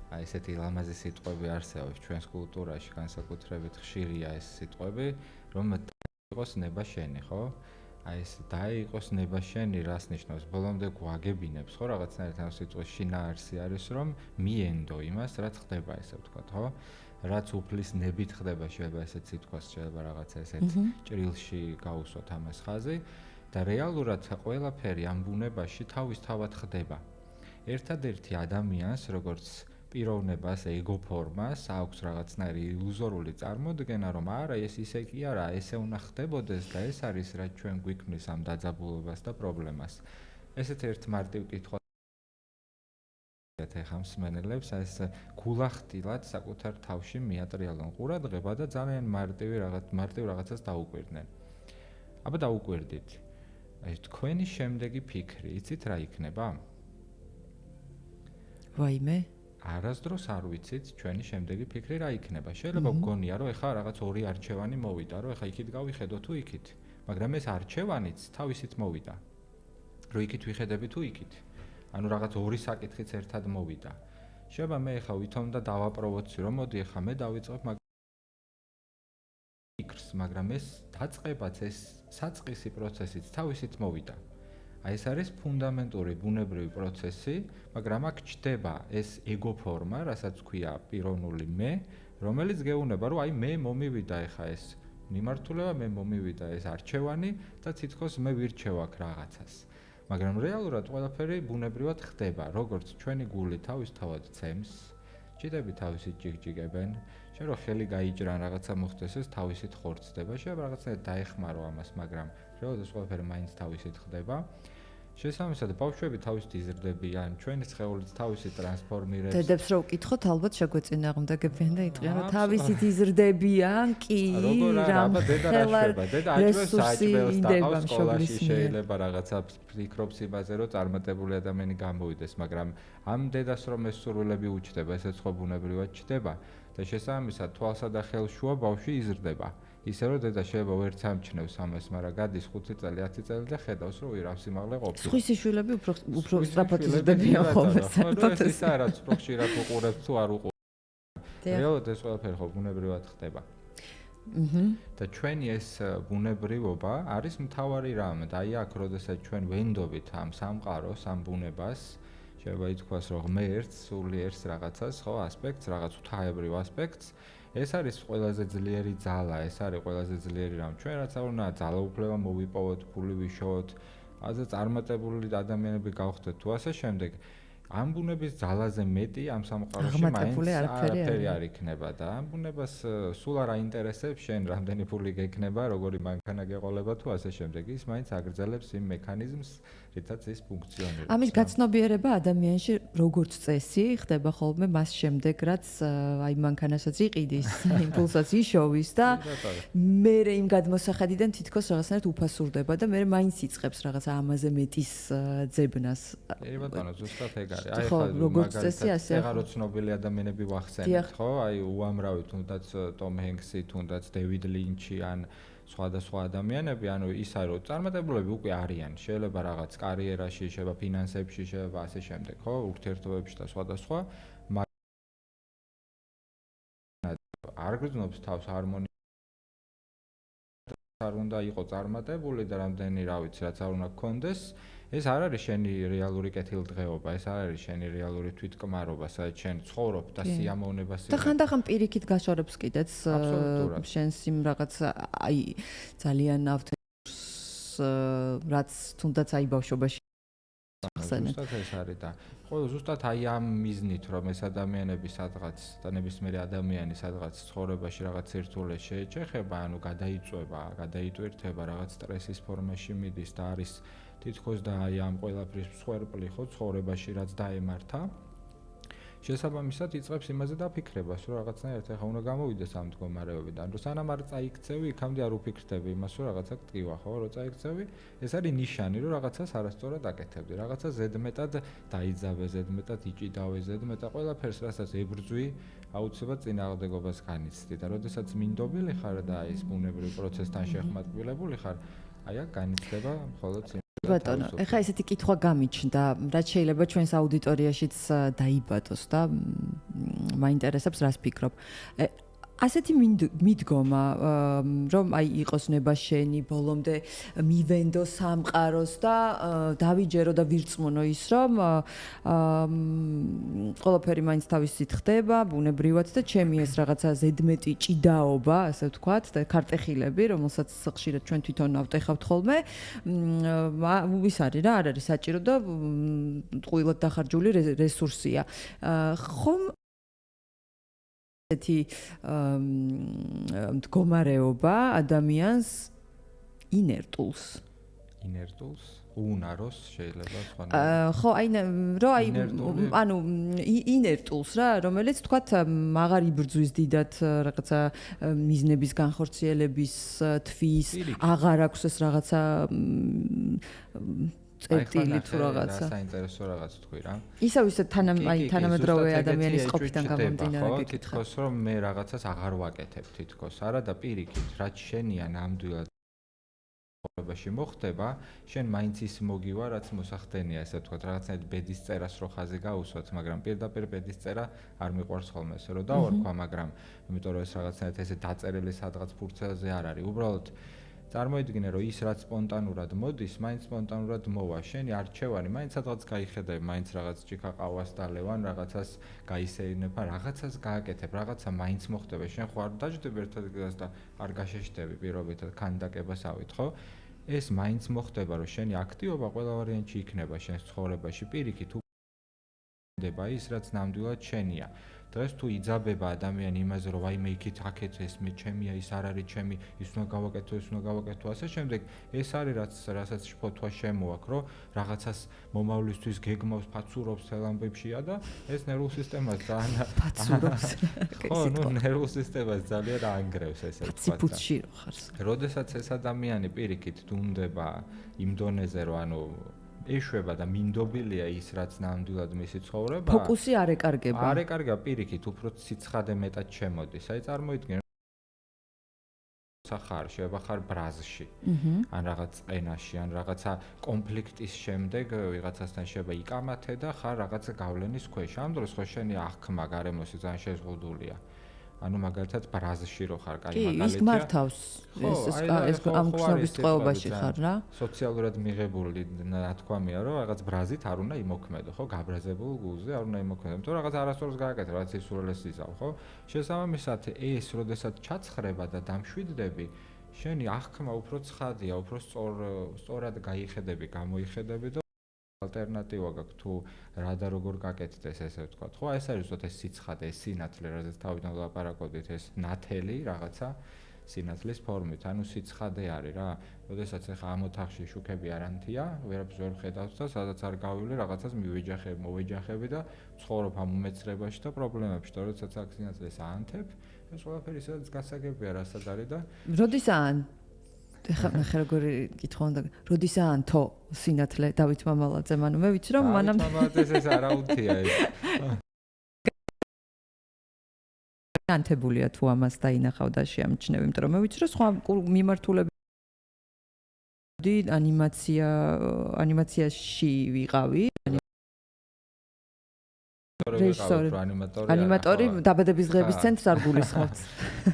აი ესეთი ლამაზი სიტყვები არსებობს ჩვენს კულტურაში, განსაკუთრებით ხშირია ეს სიტყვები, რომ იყოს ნება შენი, ხო? აი ეს დაიყოს ნება შენი, რას ნიშნავს? ბოლომდე გვაგებინებს, ხო, რაღაცნაირად ამ სიტყვის შინაარსი არის, რომ მიენდო იმას, რაც ხდება, ესე ვთქვათ, ხო? რაც უფლის ნებით ხდება, შეიძლება ესეც ითქვას, შეიძლება რაღაცა ესეთ ჭრილში გაუსვათ ამას ხაზი და რეალურად ყველაფერი ამ ბუნებაში თავისთავად ხდება. ერთადერთი ადამიანს, როგორც პიროვნებას, ეგო ფორმას აქვს რაღაცნაირი ილუზორული წარმოდგენა, რომ არა, ეს ისე კი არა, ესე უნდა ხდებოდეს და ეს არის რაც ჩვენ გვიქმნის ამ დაძაბულობას და პრობლემას. ესეთ ერთ მარტივ კითხვას ეხა მსმენელებს, ეს გულახდილად საკუთარ თავში მიატრიალონ ყურადღება და ძალიან მარტივ რაღაცას დაუკვირდნენ. აბა დაუკვირდით. აი თქვენი შემდეგი ფიქრი, იცით რა იქნება? ვაიმე არასდროს არ ვიცით ჩვენი შემდეგი ფიქრი რა იქნება. შეიძლება გგონია, რომ ეხა რაღაც ორი არჩევანი მოვიდა, რომ ეხა იქით გავიხედო თუ იქით. მაგრამ ეს არჩევანიც თავისით მოვიდა. რომ იქით ვიხედები თუ იქით. ანუ რაღაც ორი საკითხიც ერთად მოვიდა. შეიძლება მე ეხა ვითომ და დავაპროვოცი, რომ მოდი ეხა მე დავიწყებ ფიქრს, მაგრამ ეს დაწყებაც ეს საწყისი პროცესიც თავისით მოვიდა. აი ეს არის ფუნდამენტური ბუნებრივი პროცესი, მაგრამ აქ ჩდება ეს ეგო ფორმა, რასაც ქვია პიროვნული მე, რომელიც გეუბნება, რომ აი მე მომივიდა ეხა ეს მიმართულება, მე მომივიდა ეს არჩევანი და თითქოს მე ვირჩევ აქ რაღაცას. მაგრამ რეალურად ყველაფერი ბუნებრივად ხდება, როგორც ჩვენი გული თავისთავად ცემს, ჭიდები თავისით ჯიგჯიგებენ, შენ რო ხელი გაიჭრან რაღაცა მოხდეს, ეს თავისით ხორცდება, შეიძლება რაღაცნაირად დაეხმარო ამას, მაგრამ რეალურად ეს ყველაფერი მაინც თავისით ხდება. შესაბამისად, ბავშვები თავისით იზრდებიან, ჩვენი სხეულიც თავისით ტრანსფორმირებს. დედებს რო ვკითხოთ, ალბათ შეგვეწინააღმდეგებიან და იტყვიან, რომ თავისით იზრდებიან, კი, აბა დედა რა შვება? დედა აჭრევს დაყავს სკოლაში, შეიძლება რაღაცა ფიქრობს იმაზე, რომ წარმატებული ადამიანი გამოვიდეს, მაგრამ ამ დედას რომ ეს სურვილები უჩნდება, ესეც ხო ბუნებრივად ჩნდება და შესაბამისად, თვალსა და ხელშუა ბავშვი იზრდება. ისე რომ დედა შეიძლება ვერც ამჩნევს ამას, მაგრამ გადის 5 წელი, 10 წელი და ხედავს, რომ ვირავ სიმაღლე ყოფილი. სხვისი შვილები უფრო სწრაფად იზრდებიან ხოლმე. საერთოდ ეს არის უფრო ხშირად უყურებს თუ არ უყურებს. რეალურად ეს ყველაფერი ხო ბუნებრივად ხდება. და ჩვენი ეს ბუნებრივობა არის მთავარი რამ და აი აქ როდესაც ჩვენ ვენდობით ამ სამყაროს, ამ ბუნებას, შეიძლება ითქვას, რომ ღმერთს, სულიერს რაღაცას, ხო, ასპექტს, რაღაც ღვთაებრივ ასპექტს, ეს არის ყველაზე ძლიერი ძალა, ეს არის ყველაზე ძლიერი რამ. ჩვენ რაც არ უნდა ძალაუფლება მოვიპოვოთ, ფული ვიშოვოთ, ასე წარმატებული ადამიანები გავხდეთ თუ ასე შემდეგ. ამ ბუნების ძალაზე მეტი ამ სამყაროში მაინც არაფერი არ იქნება და ამ ბუნებას სულ არ აინტერესებს შენ რამდენი ფული გექნება, როგორი მანქანა გეყოლება თუ ასე შემდეგ. ის მაინც აგრძელებს იმ მექანიზმს, რითაც ის ფუნქციონირებს. ამის გაცნობიერება ადამიანში როგორც წესი ხდება ხოლმე მას შემდეგ, რაც აი მანქანასაც იყიდის, იმპულსაც იშოვის და მე იმ გადმოსახედიდან თითქოს რაღაცნაირად უფასურდება და მე მაინც იწყებს რაღაც ამაზე მეტის ძებნას. კი ბატონო, ზუსტად ეგ არის. აი ხა როგორც წესი ასე აღარო ცნობილი ადამიანები ვახსენებთ, ხო? აი უამრავი თუნდაც ტომ ჰენქსი, თუნდაც დევიდ ლინჩი ან სხვადასხვა ადამიანები, ანუ ის არის რომ წარმატებულები უკვე არიან, შეიძლება რაღაც კარიერაში, შეიძლება ფინანსებში, შეიძლება ასე შემდეგ, ხო? ურთიერთობებში და სხვადასხვა. არ გრძნობს თავს ჰარმონია არ უნდა იყო წარმატებული და რამდენი რა ვიცი რაც არ უნდა გქონდეს ეს არ არის შენი რეალური კეთილდღეობა ეს არ არის შენი რეალური თვითკმარობა სადაც შენ ცხოვრობ და სიამოვნებას და ხანდახან პირიქით გაშორებს კიდეც აბსოლუტურად. შენს იმ რაღაც აი ძალიან ავთენტიკურს რაც თუნდაც აი ბავშვობაში ხსენე. ზუსტად ეს არის და ხო ზუსტად აი ამ მიზნით რომ ეს ადამიანები სადღაც და ნებისმიერი ადამიანი სადღაც ცხოვრებაში რაღაც სირთულეს შეეჯახება, ანუ გადაიწვება, გადაიტვირთება, რაღაც სტრესის ფორმაში მიდის და არის თითქოს და აი ამ ყველაფრის მსხვერპლი ხო ცხოვრებაში რაც დაემართა. შესაბამისად იწყებს იმაზე დაფიქრებას, რომ რაღაცნაირად ახლა უნდა გამოვიდეს ამ მდგომარეობიდან, რომ სანამ არ წაიქცევი, იქამდე არ უფიქრდები იმას, რომ რაღაცა გტკივა, ხო, რომ წაიქცევი, ეს არის ნიშანი, რომ რაღაცას არასწორად აკეთებდი, რაღაცა ზედმეტად დაიძაბე, ზედმეტად იჭიდავე, ზედმეტად ყველაფერს, რასაც ებრძვი, აუცილებლად წინააღმდეგობას განიცდი და როდესაც მინდობილი ხარ და ის ბუნებრივ პროცესთან შეხმატკბილებული ხარ, აი აქ განიცდება მხოლოდ ბატონო, ეხლა ესეთი კითხვა გამიჩნდა, რაც შეიძლება ჩვენს აუდიტორიაშიც დაიბადოს და მაინტერესებს რას ფიქრობ. ასეთი მიდგომა, რომ აი იყოს ნება შენი, ბოლომდე მივენდო სამყაროს და დავიჯერო და ვირწმუნო ის, რომ ყველაფერი მაინც თავისით ხდება, ბუნებრივად და ჩემი ეს რაღაცა ზედმეტი ჭიდაობა, ასე ვთქვათ, და ქარტეხილები, რომელსაც ხშირად ჩვენ თვითონ ავტეხავთ ხოლმე, ის არის რა, არ არის საჭირო და ტყუილად დახარჯული რესურსია. ხომ ესეთი მდგომარეობა ადამიანს ინერტულს უნაროს შეიძლება სხვა ხო აი რო აი ანუ ინერტულს რა რომელიც თქვათ აღარ იბრძვის დიდად რაღაცა მიზნების განხორციელების თვის აღარ აქვს ეს რაღაცა წერტილი თუ რაღაცა. საინტერესო რაღაც თქვი რა. ისევ თანამედროვე ადამიანის ყოფიდან გამომდინარე გეკითხა. თითქოს რომ მე რაღაცას აღარ ვაკეთებ თითქოს, არა და პირიქით, რაც შენია ნამდვილად ცხოვრებაში მოხდება, შენ მაინც ის მოგივა, რაც მოსახდენია, ესე ვთქვათ, რაღაცნაირად ბედის წერას რო ხაზი გაუსვათ, მაგრამ პირდაპირ ბედის წერა არ მიყვარს ხოლმე, ესე რომ დავარქვა, მაგრამ იმიტომ რომ ეს რაღაცნაირად ესე დაწერილი სადღაც ფურცელზე არ არის. უბრალოდ წარმოიდგინე რომ ის რაც სპონტანურად მოდის, მაინც სპონტანურად მოვა. შენი არჩევანი მაინც სადღაც გაიხედები, მაინც რაღაც ჭიქაყავას დალევან, რაღაცას გაისეირნებ, რაღაცას გააკეთებ, რაღაცა მაინც მოხდება. შენ ხო არ დაждები ერთ ადგილას და არ გაშეშდები პირობითად კანდაკებასავით, ხო? ეს მაინც მოხდება, რომ შენი აქტივობა ყველა ვარიანტში იქნება შენს ცხოვრებაში. პირიქით უდება ის რაც ნამდვილად შენია. დღეს თუ იძაბება ადამიანი იმაზე, რომ ვაიმე იქით აქეთ ეს მე ჩემია, ის არ არის ჩემი, ის უნდა გავაკეთო, ეს უნდა გავაკეთო, ასე შემდეგ, ეს არის რასაც შფოთვა შემოაქვს, რომ რაღაცას მომავლისთვის გეგმავს, ფაცურობს თელამბებშია და ეს ნერვულ სისტემას ძალიან ფაცურობს. ხო, ნუ ნერვულ სისტემას ძალიან ანგრევს ესე ვთქვათ. ფაციფუცში რო ხარს. როდესაც ეს ადამიანი პირიქით დუნდება იმ დონეზე, რომ ანუ ეშვება და მინდობილია ის რაც ნამდვილად მისი ცხოვრება. ფოკუსი არ ეკარგება. არ ეკარგება პირიქით, უფრო ციცხადე მეტად შემოდის. აი წარმოიდგინე ხარ, შეიძლება ხარ ბრაზში. ან რაღაც ყენაში, ან რაღაცა კონფლიქტის შემდეგ ვიღაცასთან შეიძლება იკამათე და ხარ რაღაცა გავლენის ქვეშ. ამ დროს ხო შენი აღქმა გარემოსი ძალიან შეზღუდულია. ანუ მაგალითად ბრაზში რო ხარ, კაი მაგალითია. ის მართავს. ეს ამ ხსნობის წყობაში ხარ რა. სოციალურად მიღებული ნათქვამია, რომ რაღაც ბრაზით არ უნდა იმოქმედო, ხო? გაბრაზებულ გულზე არ უნდა იმოქმედო. იმიტომ რომ რაღაც არასწორს გააკეთე, რაც ისურველეს იზავ, ხო? შესაბამისად ეს, როდესაც ჩაცხრება და დამშვიდდები, შენი აღქმა უფრო ცხადია, უფრო სწორად გაიხედები, გამოიხედები და ალტერნატივა გაქვს თუ რა და როგორ გაკეთდეს ესე ვთქვათ. ხო, ეს არის ზუსტად ეს სიცხადე, ეს სინათლე, რაზეც თავიდან ვლაპარაკობდით, ეს ნათელი რაღაცა სინათლის ფორმით, ანუ სიცხადე არის რა. როდესაც ახლა ამ ოთახში შუქები არანთია, ვერაფერს ვერ ხედავს და სადაც არ გავივლი, რაღაცას მოვეჯახები და ცხოვრობ ამ უმეცრებაში და პრობლემებში, და როდესაც აქ სინათლეს აანთებ, ეს ყველაფერი სადაც გასაგებია, რასაც არის და როდის ან ეხლა როგორი კითხვა უნდა როდის ანთო სინათლე დავით მამალაძე მანუ მე ვიცი რომ მანამ მამალაძეს ეს არაუთია ეს ანთებულია თუ ამას დაინახავ და შეამჩნევ იმიტომ რომ მე ვიცი რომ სხვა მიმართულები ანიმაციაში ვიყავი ანიმატორი დაბადების დღეების ცენტრს არ გულისხმობთ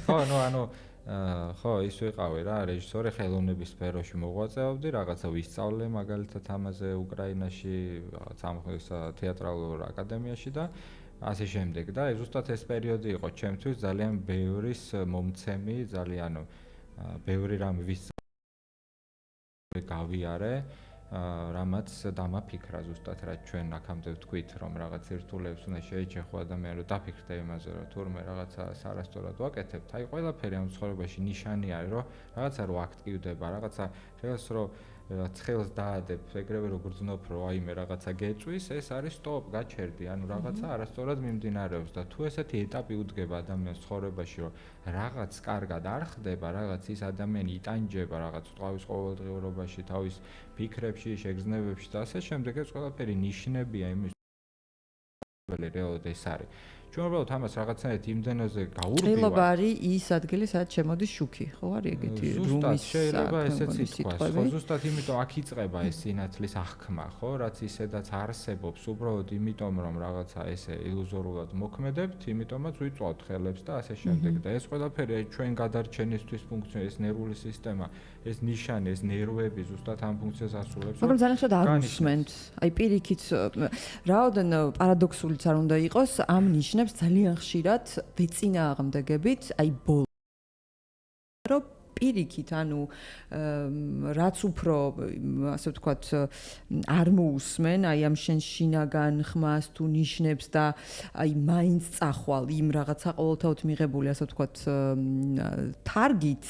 ხო ნუ ანუ ხო, ის ვიყავი რა, რეჟისორი ხელოვნების სფეროში მოღვაწეობდი, რაღაცა ვისწავლე მაგალითად ამაზე უკრაინაში, რაღაც ამ თეატრალურ აკადემიაში და ასე შემდეგ და ზუსტად ეს პერიოდი იყო ჩემთვის ძალიან ბევრის მომცემი, ძალიან ბევრი რამ გავიარე, რამაც დამაფიქრა ზუსტად რა ჩვენ აქამდე ვთქვით, რომ რაღაც ერთულებს უნდა შეეჩეხო ადამიანი, რომ დაფიქრდე იმაზე, რომ თურმე რაღაცა არასწორად ვაკეთებთ. აი, ყველაფერი ამ ცხოვრებაში ნიშანი არის, რომ რაღაცა რო აქტივდება, რაღაცა ხელს რო ცხელს დაადებ, ეგრევე რო გრძნობ, რომ აიმე რაღაცა გეწვის, ეს არის სტოპ, გაჩერდი, ანუ რაღაცა არასწორად მიმდინარეობს და თუ ესეთი ეტაპი უდგება ადამიანის ცხოვრებაში, რომ რაღაც კარგად არ ხდება, რაღაც ის ადამიანი იტანჯება რაღაც თავის ყოველდღიურობაში, თავის ფიქრებში, შეგრძნებებში და ასე შემდეგ, ეს ყველაფერი ნიშნებია იმის, რეალურად ეს არის. ჩვენ უბრალოდ ამას რაღაცნაირად იმდენოზე გაურბივართ. ყრილობა არის ის ადგილი, სადაც შემოდის შუქი, ხო არის ეგეთი რუმის შეიძლება ესეც ითქვას, ხო, ზუსტად იმიტომ აქ იწყება ეს სინათლის აღქმა, ხო, რაც ისედაც არსებობს, უბრალოდ იმიტომ, რომ რაღაცა ესე ილუზორულად მოქმედებთ, იმიტომაც ვიწვავთ ხელებს და ასე შემდეგ და ეს ყველაფერი ჩვენ გადარჩენისთვის ფუნქციონირებს, ეს ნერვული სისტემა, ეს ნიშანი, ეს ნერვები ზუსტად ამ ფუნქციას ასრულებს. მაგრამ ძალიან ხშირად არ უსმენთ. აი პირიქით რაოდენ პარადოქსულიც არ უნდა იყოს, ამ ნიშნებს ძალიან ხშირად ვეწინააღმდეგებით, აი ბოლო რომ პირიქით, ანუ რაც უფრო ასე ვთქვათ არ მოусმენ, აი ამ შენ შინაგან ხმას თუ ნიშნებს და აი მაინც წახვალ იმ რაღაცა ყოველთაოდ მიღებული, ასე ვთქვათ თარგით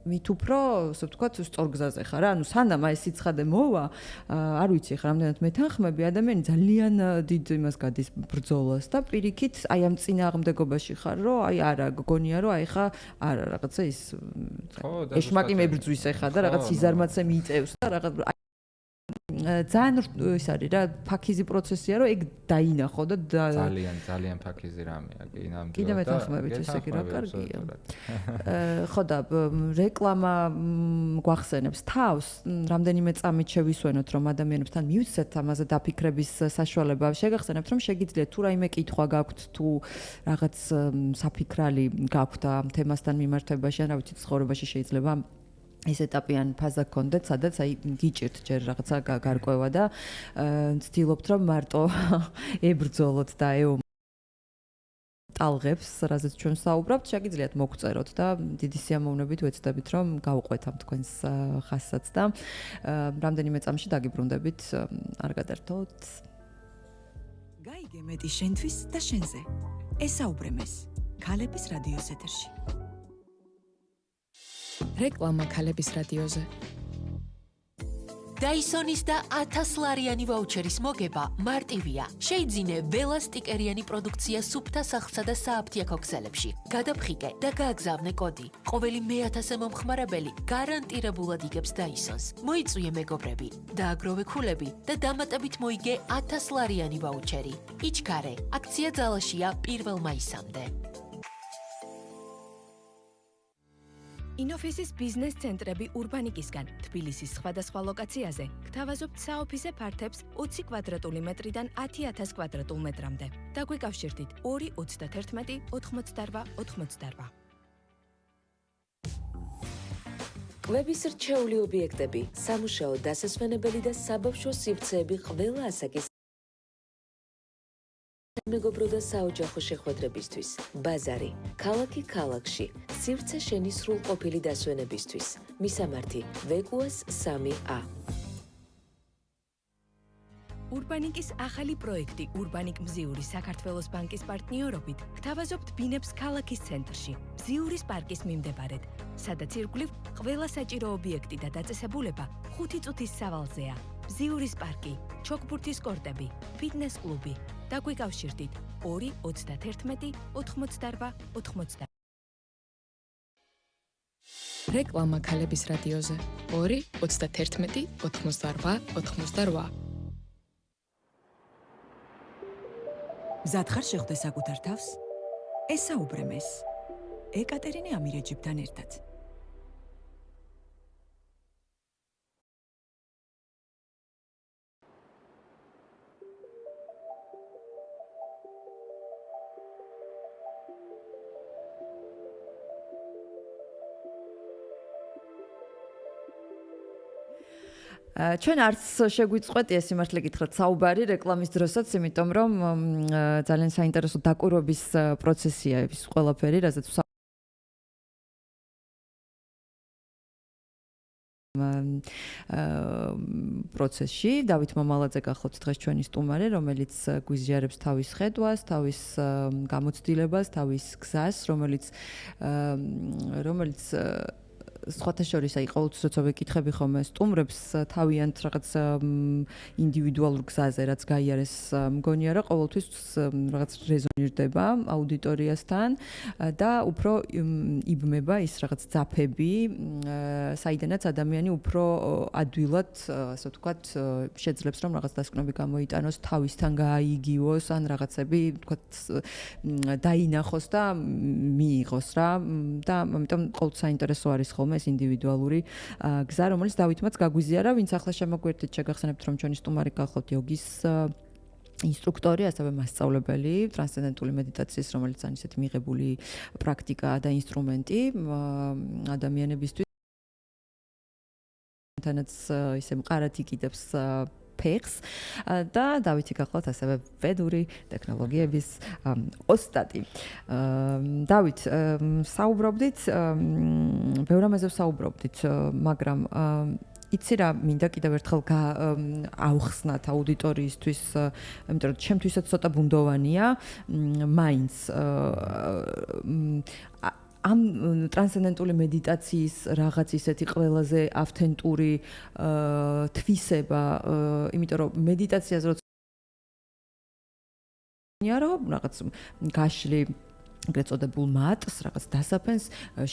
მით უფრო, ასე ვთქვათ, სწორ გზაზე ხარ რა. ანუ სანამ აი სიცხადე მოვა, არ ვიცი ხა რამდენად მეთანხმები, ადამიანი ძალიან დიდ იმას გადის ბრძოლას და პირიქით აი ამ წინააღმდეგობაში ხარ, რომ აი არა, გგონია რომ აი ხა არა რაღაცა ის ეშმაკი მებრძვის ეხა და რაღაც იზარმაცე მიიწევს და რაღაც ძალიან ის არის რა, ფაქიზი პროცესია, რომ ეგ დაინახო და ძალიან ფაქიზი რამეა, კი, ნამდვილად. კიდე მეთანხმებით ესე კი რა კარგია. ხო და რეკლამა გვახსენებს თავს, რამდენიმე წამით შევისვენოთ, რომ ადამიანებთან მივცეთ ამაზე დაფიქრების საშუალება. შეგახსენებთ, რომ შეგიძლიათ თუ რაიმე კითხვა გაქვთ, თუ რაღაც საფიქრალი გაქვთ ამ თემასთან მიმართებაში, ან რა ვიცი, ცხოვრებაში შეიძლება ეს ეტაპი ან ფაზა გქონდეთ, სადაც აი გიჭირთ ჯერ რაღაცა გარკვევა და ვცდილობთ რომ მარტო ებრძოლოთ და ტალღებს, რაზეც ჩვენ საუბრობთ, შეგიძლიათ მოგწეროთ და დიდი სიამოვნებით ვეცდებით რომ გავუყვეთ ამ თქვენს ხასსაც და რამდენიმე წამში დაგიბრუნდებით, არ გადართოთ. გაიგე მეტი შენთვის და შენზე. ესაუბრემეს ქალების რადიოს ეთერში. რეკლამა ქალების რადიოზე. დაისონის და 1000 ლარიანი ვაუჩერის მოგება მარტივია. შეიძინე ველა სტიკერიანი პროდუქცია სუფთა სახლსა და სააფთიაქო ქსელებში. გადაფხიკე და გააგზავნე კოდი. ყოველი მე-1000 მომხმარებელი გარანტირებულად იგებს დაისონს. მოიწვიე მეგობრები, დააგროვე ქულები და დამატებით მოიგე 1000 ლარიანი ვაუჩერი. იჩქარე, აქცია ძალაშია 1 მაისამდე. ინოფისის ბიზნეს ცენტრები ურბანიკისგან, თბილისის სხვადასხვა ლოკაციაზე, გთავაზობთ საოფისე ფართებს 20 კვადრატული მეტრიდან 10,000 კვადრატულ მეტრამდე. დაგვიკავშირდით 291 88 88. კვების რჩეული ობიექტები, სამუშაო დასასვენებელი და საბავშვო სივრცეები ყველა ასაკის მეგობრო და საოჯახო შეხვედრებისთვის. ბაზარი, ქალაქი ქალაქში, სივრცე შენი სრულყოფილი დასვენებისთვის. მისამართი, ვეკუას 3A. ურბანიკის ახალი პროექტი ურბანიკ მზიური საქართველოს ბანკის პარტნიორობით გთავაზობთ ბინებს ქალაქის ცენტრში, მზიურის პარკის მიმდებარედ, სადაც ირგვლივ ყველა საჭირო ობიექტი და დაწესებულება 5 წუთის სავალზეა. მზიურის პარკი, ჩოგბურთის კორტები, ფიტნეს კლუბი. დაგვიკავშირდით 291 88 80. რეკლამა ქალების რადიოზე. 291 88 88. მზად ხარ შეხვდე საკუთარ თავს? ესაუბრემეს ეკატერინე ამირეჯიბთან ერთად. ჩვენ არც შეგვიწყვეტია სიმართლე გითხრათ საუბარი რეკლამის დროსაც, იმიტომ რომ ძალიან საინტერესო დაკვირვების პროცესია ეს ყველაფერი, რასაც პროცესში დავით მამალაძე გახლავთ დღეს ჩვენი სტუმარი, რომელიც გვიზიარებს თავის ხედვას, თავის გამოცდილებას, თავის გზას, რომელიც სხვათა შორის აი ყოველთვის როცა ვეკითხები ხოლმე სტუმრებს თავიანთ რაღაც ინდივიდუალურ გზაზე რაც გაიარეს მგონია რომ ყოველთვის რაღაც რეზონირდება აუდიტორიასთან და უფრო იბმება ის რაღაც ძაფები საიდანაც ადამიანი უფრო ადვილად ასე ვთქვათ შეძლებს რომ რაღაც დასკვნები გამოიტანოს თავისთან გააიგივოს ან რაღაცები ვთქვათ დაინახოს და მიიღოს რა და ამიტომ ყოველთვის საინტერესო არის ხოლმე ეს ინდივიდუალური გზა, რომელიც დავითმაც გაგვიზიარა, ვინც ახლა შემოგვერთით, შეგახსენებთ, რომ ჩვენი სტუმარი გახლავთ იოგის ინსტრუქტორი, ასევე მასწავლებელი ტრანსცენდენტული მედიტაციის, რომელიც არის ისეთი მიღებული პრაქტიკა და ინსტრუმენტი ადამიანებისთვის. თანაც ისე მყარად იკიდებს ფეხს და დავითი გახლავთ ასევე ვედური ტექნოლოგიების ოსტატი. დავით, საუბრობდით, ბევრ რამაზე საუბრობდით, მაგრამ იცი რა, მინდა კიდევ ერთხელ აუხსნათ აუდიტორიისთვის, იმიტომ რომ ჩემთვისაც ცოტა ბუნდოვანია, მაინც ამ ტრანსცენდენტული მედიტაციის რაღაც ისეთი ყველაზე ავთენტური თვისება, იმიტომ რომ მედიტაციას როცა რაღაც გაშლი ეგრეთ წოდებულ მატს, რაღაც დასაფენს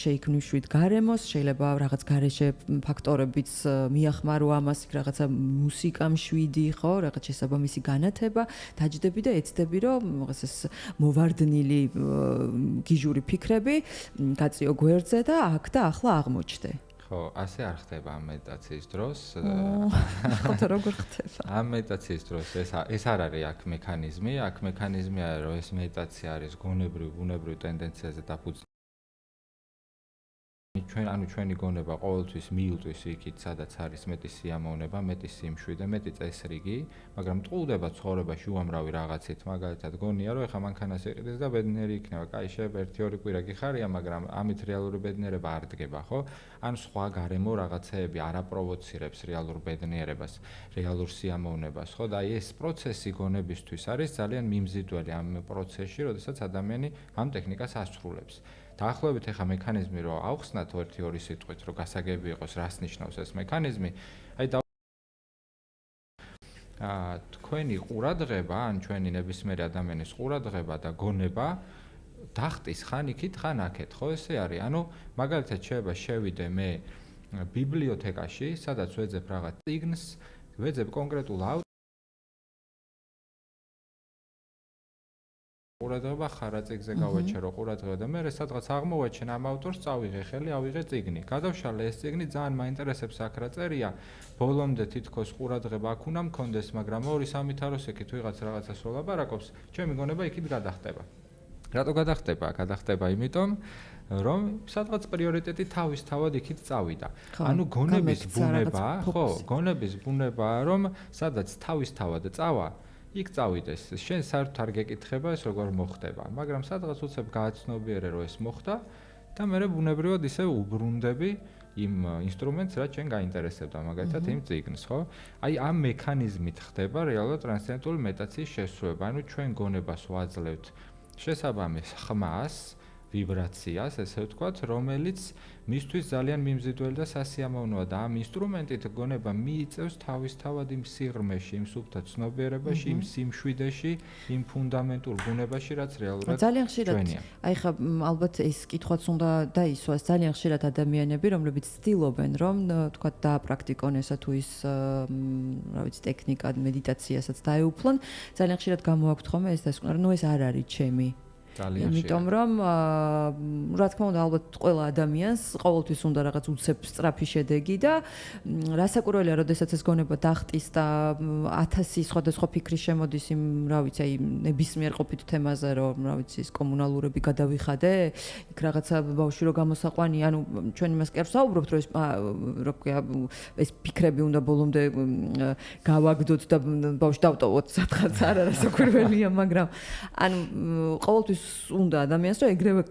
შეიქმნიშვით გარემოს, შეიძლება რაღაც გარეშე ფაქტორებიც მიახმარო ამას, რაღაცა მუსიკა მშვიდი, ხო, რაღაც შესაბამისი განათება, დაჯდები და ეცდები, რომ რაღაც ეს მოვარდნილი გიჟური ფიქრები გაწიო გვერდზე და აქ და ახლა აღმოჩნდე. ხო, ასე არ ხდება ამ მედიტაციის დროს. ხო, როგორ ხდება? ამ მედიტაციის დროს ეს არ არის აქ მექანიზმი, აქ მექანიზმია, რომ ეს მედიტაცია არის გონებრივ, ბუნებრივ ტენდენციაზე დაფუძნებული. ჩვენი გონება ყოველთვის მიილტვის იქით, სადაც არის მეტი სიამოვნება, მეტი სიმშვიდე, მეტი წესრიგი, მაგრამ ტყუდება ცხოვრებაში უამრავი რაღაცით, მაგალითად გონია, რომ ეხა მანქანას იყიდეს და ბედნიერი იქნება. კაი, შეიძლება 1-2 კვირა გიხარია, მაგრამ ამით რეალური ბედნიერება არ დგება, ხო? ან სხვა გარემო რაღაცეები არ აპროვოცირებს რეალურ ბედნიერებას, რეალურ სიამოვნებას, ხო? და ეს პროცესი გონებისთვის არის ძალიან მიმზიდველი ამ პროცესში, როდესაც ადამიანი ამ ტექნიკას ასრულებს. დაახლოებით ეხა მექანიზმი რო ავხსნათ 1-2 სიტყვით, რომ გასაგები იყოს, რას ნიშნავს ეს მექანიზმი, აი თქვენი ყურადღება, ან ჩვენი ნებისმიერი ადამიანის ყურადღება და გონება დახტის ხან იქით, ხან აქეთ, ხო ესე არის? ანუ მაგალითად შეიძლება შევიდე მე ბიბლიოთეკაში, სადაც ვეძებ რაღაც წიგნს, ვეძებ კონკრეტულ ყურადღება ხარაწიგზე გავაჩერო ყურადღება და მე სადღაც აღმოვაჩენ ამ ავტორს, წავიღე ხელი, ავიღე წიგნი. გადავშალე ეს წიგნი, ძალიან მაინტერესებს აქ რა წერია. ბოლომდე თითქოს ყურადღება აქ უნდა მქონდეს, მაგრამ 2-3 თაროსეკით ვიღაც რაღაცას ვლაპარაკობს, ჩემი გონება იქით გადახტება. რატო გადახტება? გადახტება იმიტომ, რომ სადღაც პრიორიტეტი თავისთავად იქით წავიდა. ანუ გონების ბუნება, ხო, გონების ბუნებაა, რომ სადაც თავისთავად წავა, იქ წავიდეს. შენ საერთოდ არ გეკითხება ეს როგორ მოხდება, მაგრამ სადღაც უცებ გააცნობიერე რომ ეს მოხდა და მე ბუნებრივად ისე უბრუნდები იმ ინსტრუმენტს, რაც შენ გაინტერესებდა, მაგალითად იმ წიგნს, ხო? აი ამ მექანიზმით ხდება რეალურად ტრანსცენდენტული მედიტაციის შესრულება. ანუ ჩვენ გონებას ვაძლევთ შესაბამის ხმას, ვიბრაციას, ესე ვთქვათ, რომელიც მისთვის ძალიან მიმზიდველი და სასიამოვნოა და ამ ინსტრუმენტით გონება მიიწევს თავისთავად იმ სიღრმეში, იმ სუფთა ცნობიერებაში, იმ სიმშვიდეში, იმ ფუნდამენტურ ბუნებაში, რაც რეალურად ძალიან ხშირად, აი ხა ალბათ ეს კითხვაც უნდა დაისვას, ძალიან ხშირად ადამიანები, რომლებიც ცდილობენ, რომ ვთქვათ დააპრაქტიკონ ესა თუ ის, რა ვიცი, ტექნიკა, მედიტაციასაც დაეუფლონ, ძალიან ხშირად გამოაქვთ ხოლმე ეს დასკვნა, რომ ეს არ არის ჩემი. ძალიან იმიტომ რომ რა თქმა უნდა ალბათ ყველა ადამიანს ყოველთვის უნდა რაღაც უცებ სწრაფი შედეგი და რასაკვირველია, როდესაც ეს გონება დახტის და 1000 სხვადასხვა ფიქრი შემოდის იმ, რა ვიცი, აი ნებისმიერ ყოფით თემაზე, რომ რა ვიცი, ის კომუნალურები გადავიხადე, იქ რაღაცა ბავშვი რო გამოსაყვანი, ანუ ჩვენ იმას კი არ ვსაუბრობთ, რომ ეს რა ქვია, ეს ფიქრები უნდა ბოლომდე გავაგდოთ და ბავშვი დავტოვოთ სადღაც არა რასაკვირველია, მაგრამ ანუ ყოველთვის უნდა ადამიანს რომ ეგრევე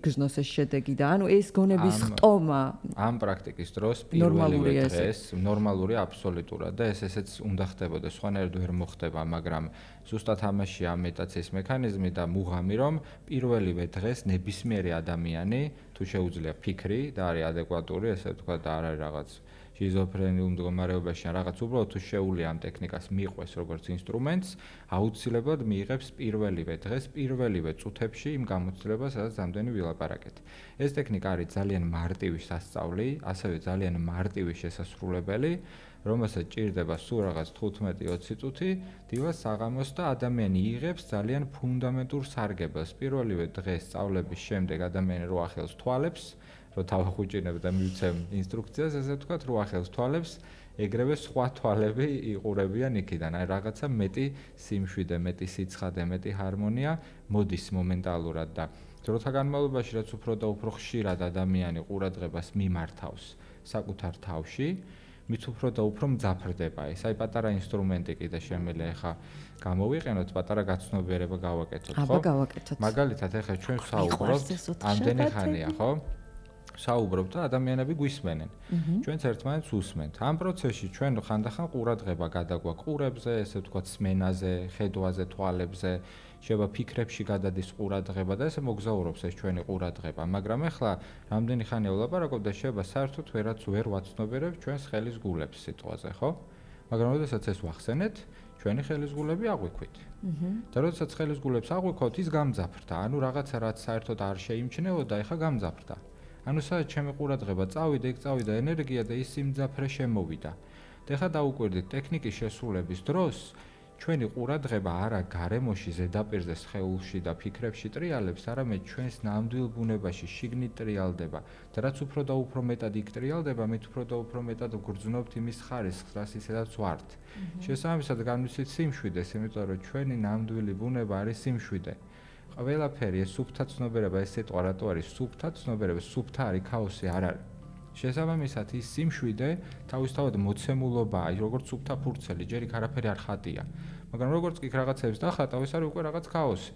იგრძნოს ეს შედეგი და ანუ ეს გონების ხტომა ამ პრაქტიკის დროს პირველივე დღეს ნორმალურია აბსოლუტურად და ესეც უნდა ხდებოდეს, სხვანაირად ვერ მოხდება, მაგრამ ზუსტად ამაში ამეტაციის მექანიზმი და მუღამი რომ პირველივე დღეს ნებისმიერი ადამიანი თუ შეუძლია ფიქრი და არის ადეკვატური, ესე ვთქვა და არ არის რაღაც შიზოფრენიულ მდგომარეობაში ან რაღაც უბრალოდ თუ შეუძლია ამ ტექნიკას მიყვეს როგორც ინსტრუმენტს, აუცილებლად მიიღებს პირველივე დღეს, პირველივე წუთებში იმ გამოცდილებას, სადაც ამდენი ვილაპარაკეთ. ეს ტექნიკა არის ძალიან მარტივი სასწავლი, ასევე ძალიან მარტივი შესასრულებელი, რომელსაც ჭირდება სულ რაღაც 15-20 წუთი, დილას საღამოს და ადამიანი იღებს ძალიან ფუნდამენტურ სარგებელს. პირველივე დღეს სწავლების შემდეგ ადამიანი რო ახელს თვალებს, რო თავახუჭინებ და მივცემ ინსტრუქციას, ესე ვთქვათ, რო ახელს თვალებს, ეგრევე სხვა თვალები იყურებიან იქიდან. აი რაღაცა მეტი სიმშვიდე, მეტი სიცხადე, მეტი ჰარმონია მოდის მომენტალურად და დროთა განმავლობაში რაც უფრო და უფრო ხშირად ადამიანი ყურადღებას მიმართავს საკუთარ თავში, მით უფრო და უფრო მძაფრდება ეს. აი პატარა ინსტრუმენტი კიდე შემიძლია ახლა გამოვიყენოთ, პატარა გაცნობიერება გავაკეთოთ, ხო? აბა გავაკეთოთ. მაგალითად ახლა ჩვენ საუბრობთ ამდენი ხანია, ხო? საუბრობთ და ადამიანები გვისმენენ. ჩვენც ერთმანეთს უსმენთ. ამ პროცესში ჩვენ ხანდახან ყურადღება გადაგვაქვს ყურებზე, ესე ვთქვათ, სმენაზე, ხედვაზე, თვალებზე, შევა ფიქრებში გადადის ყურადღება და ესე მოგზაურობს ეს ჩვენი ყურადღება, მაგრამ ახლა რამდენი ხანია ვლაპარაკობ და შევა საერთოდ ვერაც ვერ ვაცნობიერებ ჩვენს ხელის გულებს სიტყვაზე, ხო? მაგრამ როდესაც ეს ვახსენეთ, ჩვენი ხელის გულები აღვიქვით. და როდესაც ხელის გულებს აღვიქვთ, ის გამძაფრდა, ანუ რაღაცა რაც საერთოდ არ შეიმჩნეოდა, ეხლა გამძაფრდა. ანუ სადაც ჩემი ყურადღება წავიდა, იქ წავიდა ენერგია და ის სიმძაფრე შემოვიდა. და ეხლა დაუკვირდით ტექნიკის შესრულების დროს ჩვენი ყურადღება არა გარემოში, ზედაპირზე, სხეულში და ფიქრებში ტრიალებს, არამედ ჩვენს ნამდვილ ბუნებაში შიგნით ტრიალდება. და რაც უფრო და უფრო მეტად იქ ტრიალდება, მით უფრო და უფრო მეტად ვგრძნობთ იმის ხარისხს, რაც ისედაც ვართ. შესაბამისად განვიცით სიმშვიდეს, იმიტომ რომ ჩვენი ნამდვილი ბუნება არის სიმშვიდე. ყველაფერი ეს სუფთა ცნობიერება, ეს სიტყვა რატო არის სუფთა ცნობიერება, სუფთა არის, ქაოსი არ არის. შესაბამისად ის სიმშვიდე თავისთავად მოცემულობაა, როგორც სუფთა ფურცელი, ჯერ იქ არაფერი არ ხატია. მაგრამ როგორც კი რაღაცებს დახატავ, ეს არის უკვე რაღაც ქაოსი.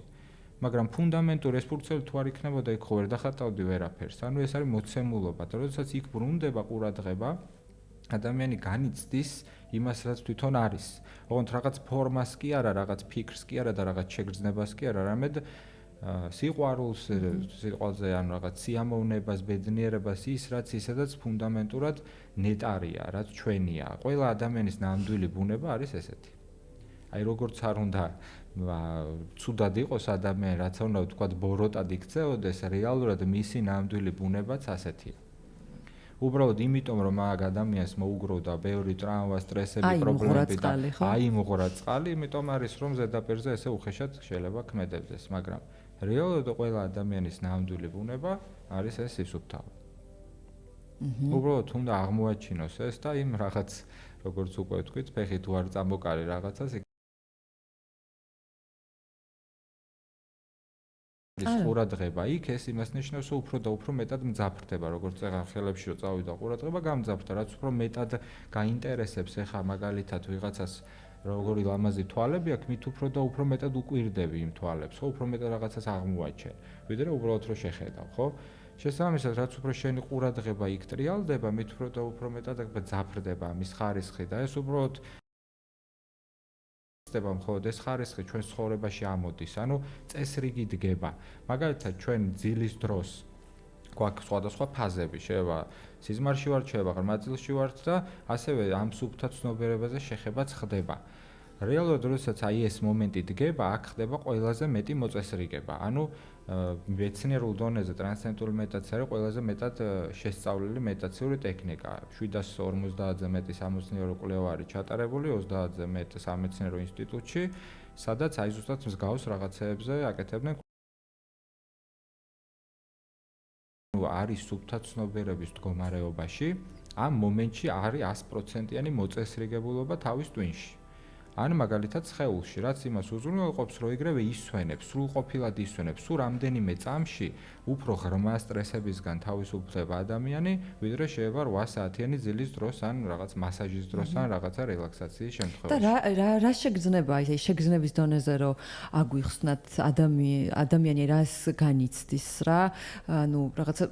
მაგრამ ფუნდამენტური ეს ფურცელი თუ არ იქნებოდა, იქ ხო ვერ დახატავდი ვერაფერს. ანუ ეს არის მოცემულობა და როდესაც იქ ბრუნდება ყურადღება, ადამიანი განიცდის იმას, რაც თვითონ არის. ოღონდ რაღაც ფორმას კი არა, რაღაც ფიქრს კი არა და რაღაც შეგრძნებას კი არა, არამედ სიყვარულს, სიყვარულზე ან რაღაც სიამოვნებას, ბედნიერებას, ის რაც ისედაც ფუნდამენტურად ნეტარია, რაც ჩვენია. ყველა ადამიანის ნამდვილი ბუნება არის ესეთი. აი როგორც არ უნდა ცუდად იყოს ადამიანი, რაც არ უნდა ვთქვათ ბოროტად იქცეოდეს, რეალურად მისი ნამდვილი ბუნებაც ასეთია. უბრალოდ იმიტომ რომ მაგ ადამიანს მოუგროვდა ბევრი ტრავმა, სტრესები, პრობლემები და აიმღვრა წყალი, იმიტომ არის რომ ზედაპირზე ესე უხეშად შეიძლება ქმედებდეს, მაგრამ რეალურად ყველა ადამიანის ნამდვილი ბუნება არის ეს სისუფთავე. უბრალოდ უნდა აღმოაჩინოს ეს და იმ რაღაც როგორც უკვე ვთქვით, ფეხი თუ არ წამოკარი რაღაცას ის ყურადღება იქ ეს იმას ნიშნავს, რომ უფრო და უფრო მეტად მძაფრდება, როგორც ეხლა ხელებში რო წავიდა ყურადღება, გამძაფრდა, რაც უფრო მეტად გაინტერესებს ეხლა მაგალითად ვიღაცას როგორი ლამაზი თვალები აქვს, მით უფრო და უფრო მეტად უკვირდები იმ თვალებს, ხო, უფრო მეტად რაღაცას აღმოაჩენ, ვიდრე უბრალოდ რო შეხედავ, ხო? შესაბამისად, რაც უფრო შენი ყურადღება იქ ტრიალდება, მით უფრო და უფრო მეტად მძაფრდება მის ხარისხი და ეს უბრალოდ მხოლოდ ეს ხარისხი ჩვენ ცხოვრებაში ამოდის, ანუ წესრიგი დგება. მაგალითად, ჩვენ ძილის დროს გვაქვს სხვადასხვა ფაზები, შეიძლება სიზმარში ვართ, შეიძლება ღრმა წილში ვართ და ასევე ამ სუფთა ცნობიერებაზე შეხებაც ხდება. რეალურად, როდესაც აი ეს მომენტი დგება, აქ ხდება ყველაზე მეტი მოწესრიგება. ანუ მეცნიერულ დონეზე ტრანსცენდენტული მედიტაცია არის ყველაზე მეტად შესწავლილი მედიტაციური ტექნიკა. 750-ზე მეტი სამეცნიერო კვლევა არის ჩატარებული 30-ზე მეტ სამეცნიერო ინსტიტუტში, სადაც აი ზუსტად მსგავს რაღაცეებზე აკეთებდნენ იქნება არის სუფთა ცნობიერების მდგომარეობაში, ამ მომენტში არის 100%-იანი მოწესრიგებულობა თავის ტვინში. ან მაგალითად სხეულში, რაც იმას უზრუნველყოფს, რომ იგივე ისვენებს, სრულყოფილად ისვენებს, სულ რამდენიმე წამში უფრო ღრმა სტრესებისგან თავისუფლდება ადამიანი, ვიდრე შეიძლება 8 საათიანი ძილის დროს ან რაღაც მასაჟის დროს ან რაღაცა რელაქსაციის შემთხვევაში. და რა შეგრძნება აი შეგრძნების დონეზე რომ აგვიხსნათ ადამიანი რას განიცდის რა ანუ რაღაცა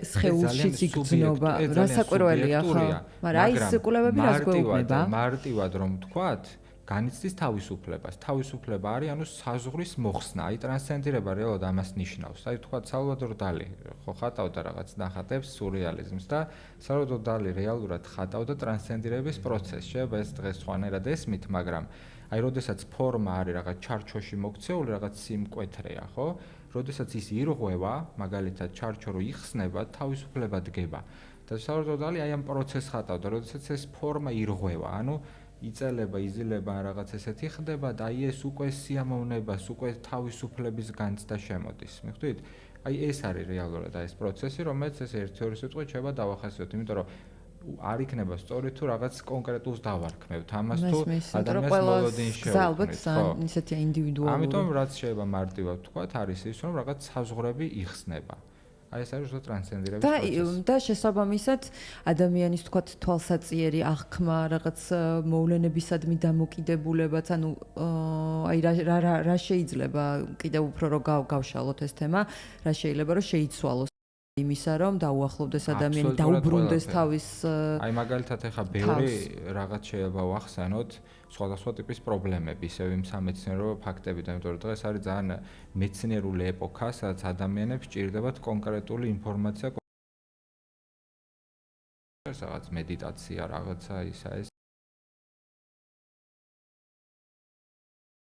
სხეულშიც იგრძნობა რა საკვირველია ხო მაგრამ აი ეს კვლევები რას გვეუბნება მარტივად რომ ვთქვათ განიცდის თავისუფლებას. თავისუფლება არის ანუ საზღვრის მოხსნა. აი ტრანსცენდირება რეალურად ამას ნიშნავს. აი თქვა სალვადორ დალი ხო ხატავდა რაღაც ნახატებს სურეალიზმს და სალვადორ დალი რეალურად ხატავდა ტრანსცენდირების პროცესს. შეიძლება ეს დღეს სხვანაირად ესმით, მაგრამ აი როდესაც ფორმა არის რაღაც ჩარჩოში მოქცეული, რაღაც სიმკვეთრეა, ხო? როდესაც ის ირღვევა, მაგალითად ჩარჩო რო იხსნება, თავისუფლება დგება. და სალვადორ დალი აი ამ პროცესს ხატავდა, როდესაც ეს ფორმა ირღვევა, ანუ იწელება, იზილება რაღაც ესეთი ხდება და აი ეს უკვე სიამოვნებას, უკვე თავისუფლების განცდა შემოდის. მიხვდით? აი ეს არის რეალურად ეს პროცესი, რომელიც ეს 1-2 სიტყვით შეიძლება დავახასიათოთ, იმიტომ რომ არ იქნება სწორი თუ რაღაც კონკრეტულს დავარქმევთ ამას თუ ადამიანს მოლოდინში შევქმნით. ალბათ ისეთი ინდივიდუალური. ამიტომ რაც შეიძლება მარტივად ვთქვათ, არის ის, რომ რაღაც საზღვრები იხსნება. აი ეს არის ტრანსცენდირების პროცესი. და შესაბამისად ადამიანის თქვათ თვალსაწიერი აღქმა, რაღაც მოვლენებისადმი დამოკიდებულებაც, ანუ აი რა შეიძლება კიდევ უფრო რომ გავშალოთ ეს თემა, რა შეიძლება რომ შეიცვალოს იმისა რომ დაუახლოვდეს ადამიანი, დაუბრუნდეს თავის აი მაგალითად ეხა ბევრი რაღაც შეიძლება ვახსენოთ სხვადასხვა ტიპის პრობლემები, ისევ იმ სამეცნიერო ფაქტებით, იმიტომ რომ დღეს არის ძალიან მეცნიერული ეპოქა, სადაც ადამიანებს სჭირდებათ კონკრეტული ინფორმაცია, რაღაც მედიტაცია, რაღაცა ისა ეს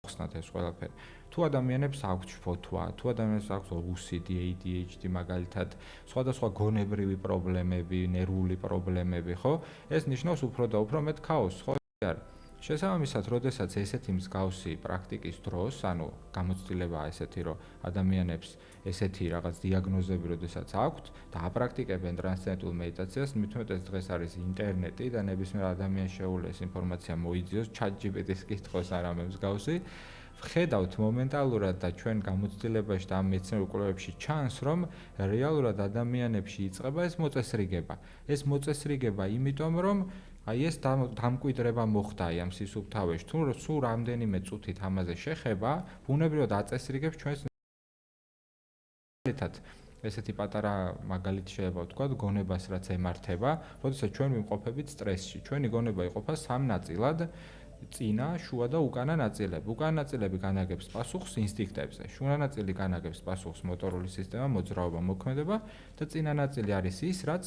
ხსნათ ეს ყველაფერი. თუ ადამიანებს აქვს შფოთვა, თუ ადამიანებს აქვს OCD, ADHD მაგალითად, სხვადასხვა გონებრივი პრობლემები, ნერვული პრობლემები, ხო? ეს ნიშნავს უფრო და უფრო მეტ ქაოსს, ხო? არა. შესაბამისად, როდესაც ესეთი მსგავსი პრაქტიკის დროს, ანუ გამოცდილებაა ესეთი, რომ ადამიანებს ესეთი რაღაც დიაგნოზები როდესაც აქვთ და აპრაქტიკებენ ტრანსცენდენტულ მედიტაციას, მithumetes დღეს არის ინტერნეტი და ნებისმიერ ადამიანს შეუძლია ეს ინფორმაცია მოიძიოს, ChatGPT-ს კითხოს არამე მსგავსი. ვხედავთ მომენტალურად და ჩვენ გამოცდილებაში და ამ მეცნიერულ კვლევებში ჩანს, რომ რეალურად ადამიანებში იწყება ეს მოწესრიგება. ეს მოწესრიგება იმიტომ, რომ აი ეს დამკვიდრება მოხდა აი ამ სისუფთავეში, თუ სულ რამდენიმე წუთით ამაზე შეხება, ბუნებრივად აწესრიგებს ჩვენს ნერვებს. ესეთი პატარა მაგალითი შეიძლება ვთქვათ, გონებას რაც ემართება, როდესაც ჩვენ ვიმყოფებით სტრესში. ჩვენი გონება იყოფა 3 ნაწილად. წინა, შუა და უკანა ნაწილები. უკანა ნაწილები განაგებს პასუხს ინსტინქტებზე. შუა ნაწილი განაგებს პასუხს მოტორული სისტემა, მოძრაობა, მოქმედება და წინა ნაწილი არის ის, რაც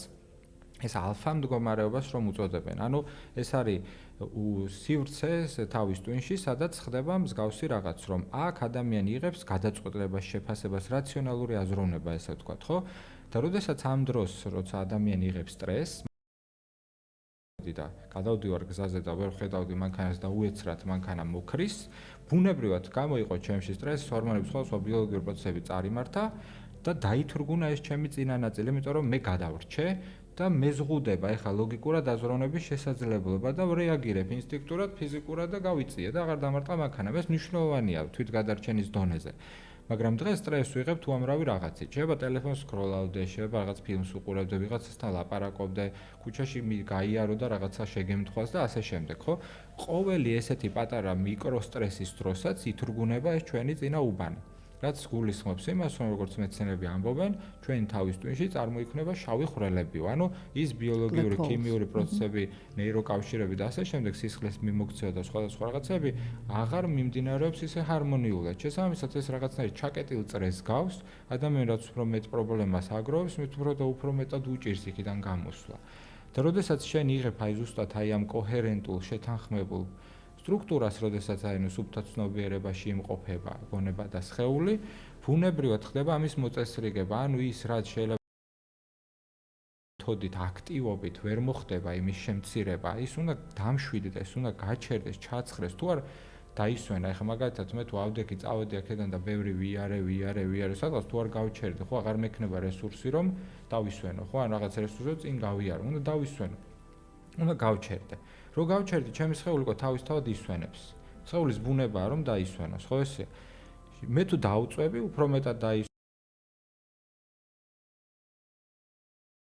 ეს ალფა მდგომარეობას რომ უწოდებენ. ანუ ეს არის სივრცე თავის ტვინში, სადაც ხდება მსგავსი რაღაც, რომ აქ ადამიანი იღებს გადაწყვეტილებას, შეფასებას, რაციონალური აზროვნება, ესე ვთქვათ, ხო? და როდესაც ამ დროს, როცა ადამიანი იღებს სტრესს, და გადავდივარ გზაზე და ვერ ხედავდი მანქანას და უეცრად მანქანა მოქრის, ბუნებრივად გამოიყო ჩემში სტრესის ჰორმონების სხვადასხვა ბიოლოგიური პროცესები წარიმართა და დაითრგუნა ეს ჩემი წინა ნაწილი, იმიტომ რომ მე გადავრჩე და მეზღუდება ეხა ლოგიკურად აზროვნების შესაძლებლობა და რეაგირებ ინსტინქტურად, ფიზიკურად და გავიწიე და აღარ დამარტყა მანქანა. ეს მნიშვნელოვანია თვითგადარჩენის დონეზე. მაგრამ დღეს სტრესს ვიღებ უამრავი რაღაცით. შეიძლება ტელეფონს სკროლავდე, შეიძლება რაღაც ფილმს უყურებდე, ვიღაცასთან ლაპარაკობდე, ქუჩაში გაიარო და რაღაცა შეგემთხვას და ასე შემდეგ, ხო? ყოველი ესეთი პატარა მიკროსტრესის დროსაც ითრგუნება ეს ჩვენი წინა უბანი. რაც გულისხმობს იმას, რომ როგორც მეცნიერები ამბობენ, ჩვენი თავის ტვინში წარმოიქმნება შავი ხვრელებიო, ანუ ის ბიოლოგიური, ქიმიური პროცესები, ნეიროკავშირები და ასე შემდეგ, სისხლის მიმოქცევა და სხვადასხვა რაღაცები აღარ მიმდინარეობს ისე ჰარმონიულად. შესაბამისად, ეს რაღაცნაირად ჩაკეტილ წრეს გავს, ადამიანი რაც უფრო მეტ პრობლემას აგროვებს, მით უფრო და უფრო მეტად უჭირს იქიდან გამოსვლა. და როდესაც შენ იღებ აი ზუსტად აი ამ კოჰერენტულ, შეთანხმებულ სტრუქტურას, როდესაც აი სუფთა ცნობიერებაში იმყოფება გონება და სხეული, ბუნებრივად ხდება ამის მოწესრიგება, ანუ ის რაც შეიძლება მეთოდით, აქტივობით ვერ მოხდება იმის შემცირება, ის უნდა დამშვიდდეს, უნდა გაჩერდეს, ჩაცხრეს, თუ არ დაისვენა. ეხლა მაგალითად მე თუ ავდექი წავედი აქედან და ბევრი ვიარე, სადღაც თუ არ გავჩერდი, ხო აღარ მექნება რესურსი რომ დავისვენო, ხო ან რაღაც რესურსზე წინ გავიარო, უნდა დავისვენო. უნდა გავჩერდე. რო გავჩერდი, ჩემი სხეული ყო თავისთავად ისვენებს. სხეულის ბუნებაა რომ დაისვენოს, ხო ესე? მე თუ დაუწვევი, უფრო მეტად დაისვენოს.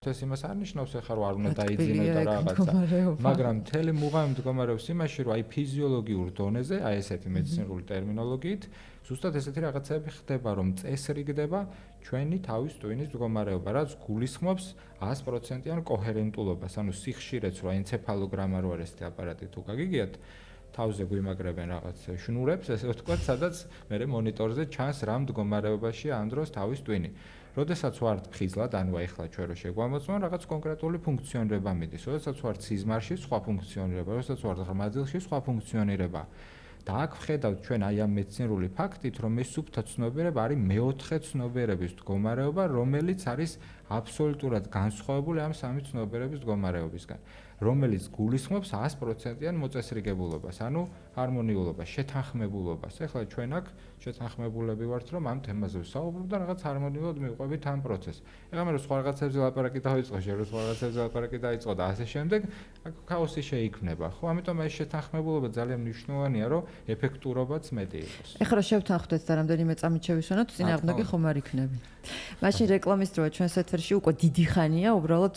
ეს იმას არ ნიშნავს ახლა რომ არ უნდა დაიძინო და რაღაცა. მაგრამ მთელი მუღამი მდგომარეობს იმაში, რომ აი ფიზიოლოგიურ დონეზე, აი ესეთი მედიცინური ტერმინოლოგიით, ზუსტად ესეთი რაღაცები ხდება, რომ წესრიგდება ჩვენი თავის ტვინის მდგომარეობა, რაც გულისხმობს 100%-იან კოჰერენტულობას, ანუ სიხშირეც რო ენცეფალოგრამა რო არის ესეთი აპარატი თუ გაგიგიათ, თავზე გვიმაგრებენ რაღაც შნურებს, ესე ვთქვათ, სადაც მე მონიტორზე ჩანს რა მდგომარეობაშია ამ დროს თავის ტვინი. როდესაც ვართ ფხიზლად, ანუ ახლა ჩვენ რო შეგვამოწმონ, რაღაც კონკრეტული ფუნქციონირება მიდის. როდესაც ვართ სიზმარში, სხვა ფუნქციონირება, როდესაც ვართ ღრმაძილში, სხვა ფუნქციონირება. და აქ ვხედავთ ჩვენ აი ამ მეცნიერული ფაქტით, რომ ეს სუფთა ცნობიერება არის მეოთხე ცნობიერების მდგომარეობა, რომელიც არის აბსოლუტურად განსხვავებული ამ სამი ცნობიერების მდგომარეობისგან, რომელიც გულისხმობს 100%-იან მოწესრიგებულობას, ანუ ჰარმონიულობას, შეთანხმებულობას. ეხლა ჩვენ აქ შეთანხმებულები ვართ, რომ ამ თემაზე ვსაუბრობ და რაღაც ჰარმონიულად მივყვებით ამ პროცესს. ეხლა მე რო სხვა რაღაცებზე ლაპარაკი დავიწყო, შენ რო სხვა რაღაცებზე ლაპარაკი დაიწყო და ასე შემდეგ, აქ ქაოსი შეიქმნება, ხო? ამიტომ ეს შეთანხმებულობა ძალიან მნიშვნელოვანია, რომ ეფექტურობაც მეტი იყოს. ეხლა შევთანხმდეთ და რამდენიმე წამით შევისვენოთ, წინააღმდეგი ხომ არ იქნება. მაშინ რეკლამის დროა ჩვენს ეთერში უკვე დიდი ხანია, უბრალოდ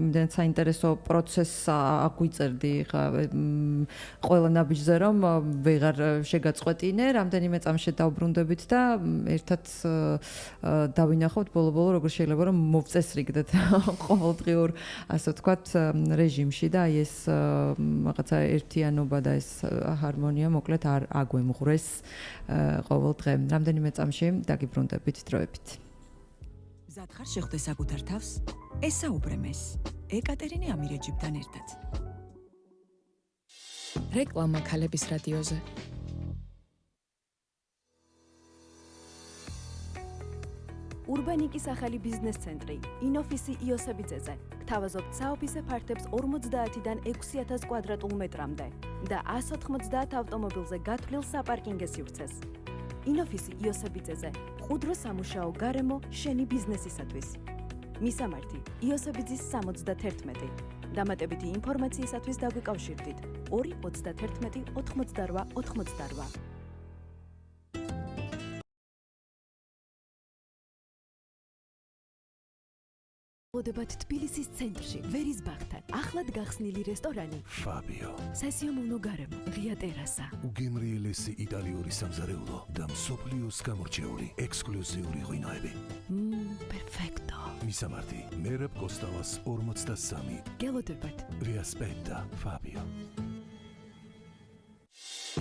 იმდენად საინტერესო პროცესს აგვიწერდი ხა ყველა ნაბიჯზე რომ ვეღარ შეგაწყვეტინე, რამდენიმე წამში დავბრუნდებით და ერთად დავინახავთ ბოლო-ბოლო როგორ შეიძლება რომ მოვწესრიგდეთ ყოველდღიურ, ასე ვთქვათ, რეჟიმში და აი ეს რაღაცა ერთიანობა და ეს ჰარმონია მოკლედ არ აგვემღვრეს ყოველ დღე. რამდენიმე წამში დაგიბრუნდებით დროებით. მზად ხარ შეხვდე საკუთარ თავს? ესაუბრე მეს. ეკატერინე ამირეჯიბთან ერთად. რეკლამა ქალების რადიოზე. ურბანიკის ახალი ბიზნეს ცენტრი, ინოფისი იოსებიძეზე. გთავაზობთ საოფისე ფართებს 50-დან 6000 კვადრატულ მეტრამდე და 190 ავტომობილზე გათვლილ საპარკინგე სივრცეს. ინოფისი იოსებიძეზე. ყუდრო სამუშაო გარემო შენი ბიზნესისათვის. მისამართი: იოსებიძის 71. დამატებითი ინფორმაციისათვის დაგვიკავშირდით 291 88 88. ოდებათ თბილისის ცენტრში, ვერის ბაღთან, ახლად გახსნილი რესტორანი Fabio. სასიამოვნო გარემო, ღია ტერასა. უგემრიელესი იტალიური სამზარეულო და მსოფლიოს გამორჩეული ექსკლუზიური ღვინოები. Perfetto. მისამართი: მერაბ კოსტავას 43. გელოდებათ. Riaspetta, Fabio.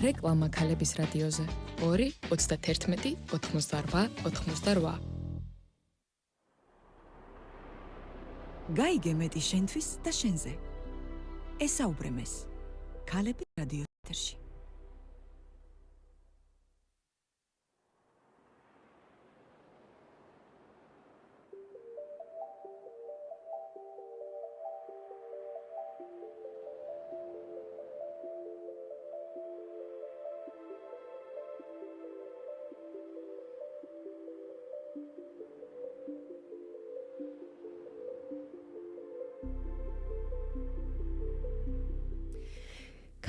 რეკლამა ქალების რადიოზე. 2 31 88 88. გაიგე მეტი შენთვის და შენზე. ესაუბრე მეს. ქალები რადიო ეთერში.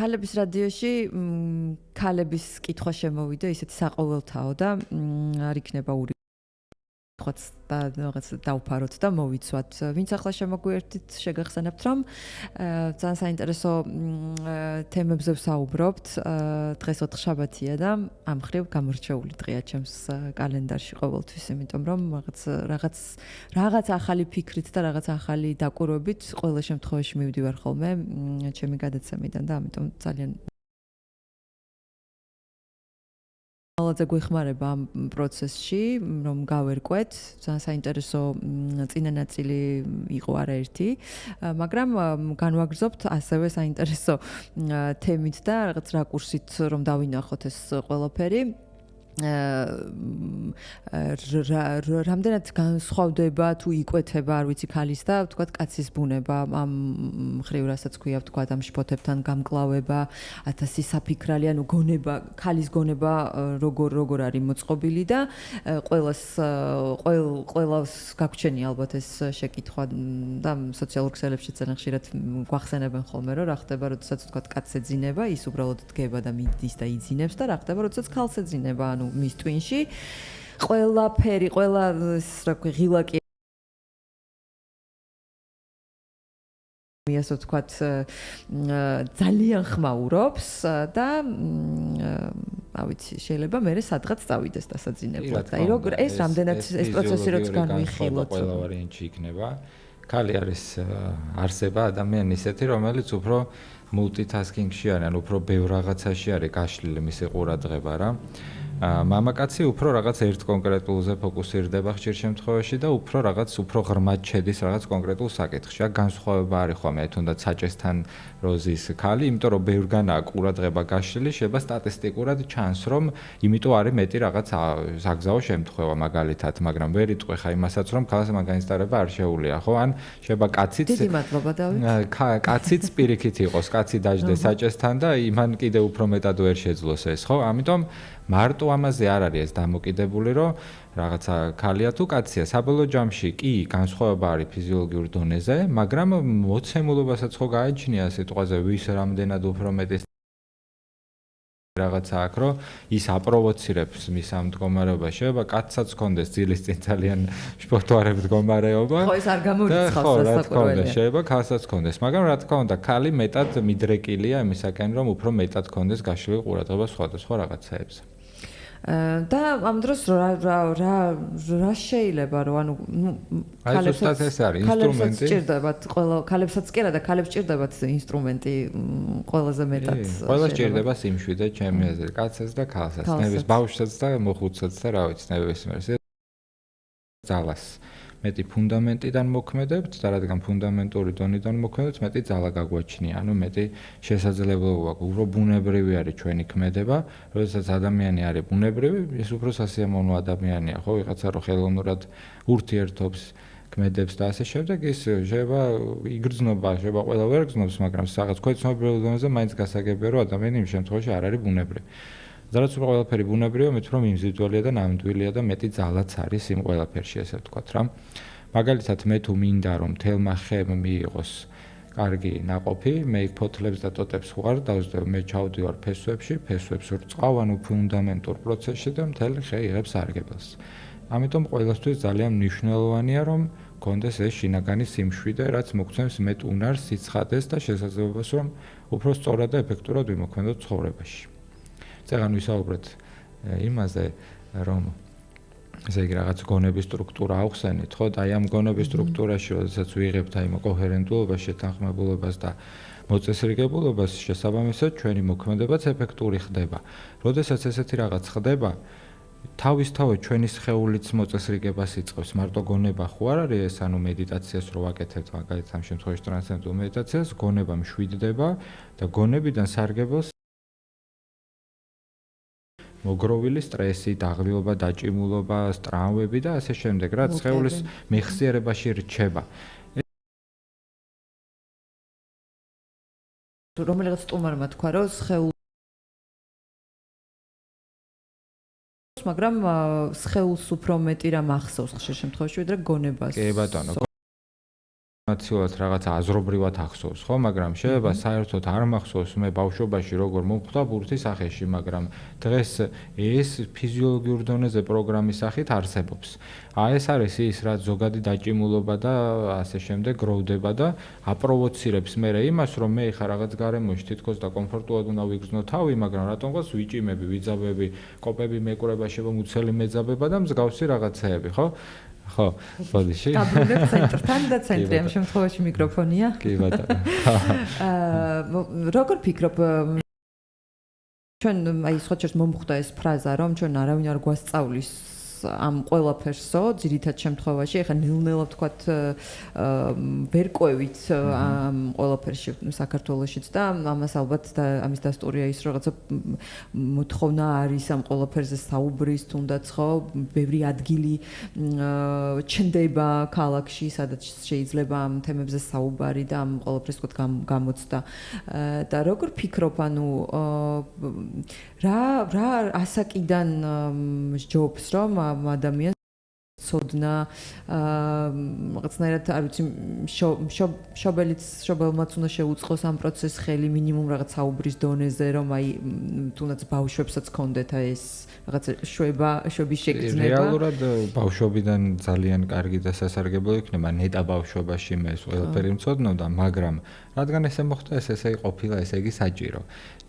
ქალების რადიოში ქალების კითხვა შემოვიდა, ისეთი საყოველთაო და არ იქნება ხოც და რაღაც დავფაროთ და მოვიცვათ. ვინც ახლა შემოგვიერთით, შეგახსენებთ, რომ ძალიან საინტერესო თემებზე ვსაუბრობთ. დღეს ოთხშაბათია და ამ ხრივ გამორჩეული დღეა ჩემს კალენდარში ყოველთვის, იმიტომ რომ რაღაც ახალი ფიქრით და რაღაც ახალი დაკვირვებით ყველა შემთხვევაში მივდივარ ხოლმე ჩემი გადაცემიდან და ამიტომ ძალიან ალაძე გვეხმარება ამ პროცესში, რომ გავერკვეთ. ძალიან საინტერესო წინა ნაწილი იყო არაერთი, მაგრამ განვაგრძობთ ასევე საინტერესო თემით და რაღაც რაკურსით რომ დავინახოთ ეს ყველაფერი. რამდენად განსხვავდება თუ იკვეთება, არ ვიცი, ქალის და ვთქვათ კაცის ბუნება ამ მხრივ, რასაც ქვია ვთქვათ ამ შფოთებთან გამკლავება, 1000 საფიქრალი, ანუ გონება, ქალის გონება როგორ არის მოწყობილი და ყველას გაგვჩენია ალბათ ეს შეკითხვა და სოციალურ ქსელებშიც ძალიან ხშირად გვახსენებენ ხოლმე, რომ რა ხდება, როდესაც ვთქვათ კაცს ეძინება, ის უბრალოდ დგება და მიდის და იძინებს და რა ხდება, როდესაც ქალს ეძინება, ანუ მის ტვინში ყველაფერი, ყველა რა ქვია, ღილაკი ასე ვთქვათ ძალიან ხმაურობს და რა ვიცი, შეიძლება მე სადღაც წავიდეს დასაძინებლად. აი როგორ ეს რამდენად ეს პროცესი როც განვიხილოთ. ყველა ვარიანტი იქნება. ქალი არის არსება ადამიანი ისეთი, რომელიც უფრო multitasking-ში არის, ანუ უფრო ბევრ რაღაცაში არის გაშლილი მისი ყურადღება რა. მამაკაცი უფრო რაღაც ერთ კონკრეტულზე ფოკუსირდება ხშირ შემთხვევაში და უფრო ღრმად შედის რაღაც კონკრეტულ საკითხში. აქ განსხვავება არის ხოლმე თუნდაც საჭესთან როზის ქალი, იმიტომ რომ ბევრგანაა ყურადღება გაშლილი, შეიძლება სტატისტიკურად ჩანს, რომ იმიტომ არის მეტი რაღაც საგზაო შემთხვევა მაგალითად, მაგრამ ვერ იტყვი ხა იმასაც, რომ ქალს მაგანის დარება არ შეუძლია, ხო? ან შეიძლება კაციც დიდი მადლობა დავით. კაციც პირიქით იყოს, კაცი დაждდეს საჭესთან და იმან კიდე უფრო მეტად ვერ შეძლოს ეს, ხო? ამიტომ მარტო ამაზე არ არის ეს დამოკიდებული, რომ რაღაცა ქალია თუ კაცია. საბოლოო ჯამში კი განსხვავება არის ფიზიოლოგიურ დონეზე, მაგრამ მოცემულობასაც ხო გააჩნია სიტყვაზე ვის რამდენად უფრო მეტი რაღაცა აქვს, რომ ის აპროვოცირებს მის ამ მდგომარეობას. შეიძლება კაცსაც ჰქონდეს ძილის წინ ძალიან შფოთვარე მდგომარეობა. ხო, ეს არ გამორიცხავს დასაკვირველია. შეიძლება ქალსაც ჰქონდეს, მაგრამ რა თქმა უნდა, ქალი მეტად მიდრეკილია იმისაკენ, რომ უფრო მეტად ჰქონდეს გაშლილი ყურადღება სხვადასხვა რაღაცაებზე. და ამ დროს რა შეიძლება რომ ანუ ქალებსაც ეს არის ინსტრუმენტი. სჭირდებათ ყველა ქალებსაც კი არა და ქალებს სჭირდებათ ინსტრუმენტი ყველაზე მეტად. ყველა სჭირდება სიმშვიდე ჩემი აზრით, კაცსაც და ქალსაც, ნების ბავშვსაც და მოხუცსაც და რა ვიცი, ნებისმიერს. ძალას მეტი ფუნდამენტიდან მოქმედებთ და რადგან ფუნდამენტური დონიდან მოქმედებთ, მეტი ძალა გაგვაჩნია, ანუ მეტი შესაძლებლობა აქვს. უფრო ბუნებრივი არის ჩვენი ქმედება, როდესაც ადამიანი არის ბუნებრივი, ის უფრო სასიამოვნო ადამიანია, ხო, ვიღაცა რო ხელოვნურად ურთიერთობს, ქმედებს და ასე შემდეგ, ის შეიძლება იგრძნობა, შეიძლება ყველა ვერ გრძნობს, მაგრამ რაღაც ქვეცნობრივ დონეზე მაინც გასაგებია, რომ ადამიანი იმ შემთხვევაში არ არის ბუნებრივი. რაც უფრო ყველაფერი ბუნებრივია, მეტ რომ იმზიდვალია და ნამდვილია და მეტი ძალაც არის იმ ყველაფერში, ესე ვთქვათ რა. მაგალითად, მე თუ მინდა რომ თელმა ხემ მიიღოს კარგი ناقოფი, მე იქ ფოთლებს და ტოტებს ვღარ დავსდევ, მე ჩავდივარ ფესვებში ვრწყავ, ანუ ფუნდამენტურ პროცესში და მთელი ხე იღებს სარგებელს. ამიტომ ყველასთვის ძალიან მნიშვნელოვანია, რომ გქონდეს ეს შინაგანი სიმშვიდე, რაც მოგცემს მეტ უნარს, სიცხადეს და შესაძლებლობას, რომ უფრო სწორად და ეფექტურად ვიმოქმედოთ ცხოვრებაში. წეგან ვისაუბრეთ იმაზე, რომ ესე იგი რაღაც გონების სტრუქტურა ავხსენით, ხო? და აი ამ გონების სტრუქტურაში, როდესაც ვიღებთ აი კოჰერენტულობას, შეთანხმებულობას და მოწესრიგებულობას, შესაბამისად ჩვენი მოქმედებაც ეფექტური ხდება. როდესაც ესეთი რაღაც ხდება, თავისთავად ჩვენი სხეულიც მოწესრიგებას იწყებს. მარტო გონება ხო არ არის ეს, ანუ მედიტაციას რო ვაკეთებთ, მაგალითად ამ შემთხვევაში ტრანსცენდენტულ მედიტაციას, გონება მშვიდდება და გონებიდან სარგებელს მოგროვილი სტრესი, დაღლილობა, დაჭიმულობა, ტრამვები და ასე შემდეგ, რაც სხეულის მეხსიერებაში რჩება. რომელიღაც სტუმარმა თქვა, რომ სხეულს, მაგრამ სხეულს უფრო მეტი რამ ახსოვს ხშირ შემთხვევაში, ვიდრე გონებას. კი ბატონო. ნაციონალურად რაღაც აზრობრივად ახსოვს, ხო, მაგრამ შეიძლება საერთოდ არ მახსოვს მე ბავშვობაში როგორ მომხვდა ბურთი სახეში, მაგრამ დღეს ეს ფიზიოლოგიურ დონეზე პროგრამის სახით არსებობს. ეს არის ის, რაც ზოგადი დაჭიმულობა და ასე შემდეგ გროვდება და აპროვოცირებს მე იმას, რომ მე ხა რაღაც გარემოში თითქოს და კომფორტულად უნდა ვიგრძნო თავი, მაგრამ რატომღაც ვიჭიმები, ვიძაბები, კოპები მეკვრება, შეიძლება მუცელი მეძაბება და მსგავსი რაღაცეები, ხო? ხო, ბოდიში. დაბრუნებ ცენტრთან და ცენტრი ამ შემთხვევაში მიკროფონია. კი ბატონო. როგორ ფიქრობ ჩვენ აი სხვა ჩერს მომხვდა ეს ფრაზა, რომ ჩვენ არავინ არ გვასწავლის ამ ყველაფერსო ძირითად შემთხვევაში ეხა ნელ-ნელა ვთქვათ ვერ ყვევით ამ ყველაფერში საქართველოშიც და ამას ალბათ და ამის დასტურია ის რაღაცა მოთხოვნა არის ამ ყველაფერზე საუბრის თუნდაც ხო ბევრი ადგილი ჩნდება ქალაქში სადაც შეიძლება ამ თემებზე საუბარი და ამ ყველაფერს ვთქვათ გამოცდა და როგორ ფიქრობ ანუ რა ასაკიდან ჯობს რომ ამ ადამიანს ცოდნა რაღაცნაირად არ ვიცი შობელმაც უნდა შეუწყოს ამ პროცესს ხელი მინიმუმ რაღაც საუბრის დონეზე რომ აი თუნდაც ბავშვებსაც კონდეთ აი ეს რაღაც შვების შეგრძნება რეალურად ბავშვობიდან ძალიან კარგი და სასარგებლო იქნება ნეტა ბავშვობაში მე ეს ყველაფერი მცოდნოდა მაგრამ რადგან ესე მოხდა ესე ყოფილა ესე იგი საჭირო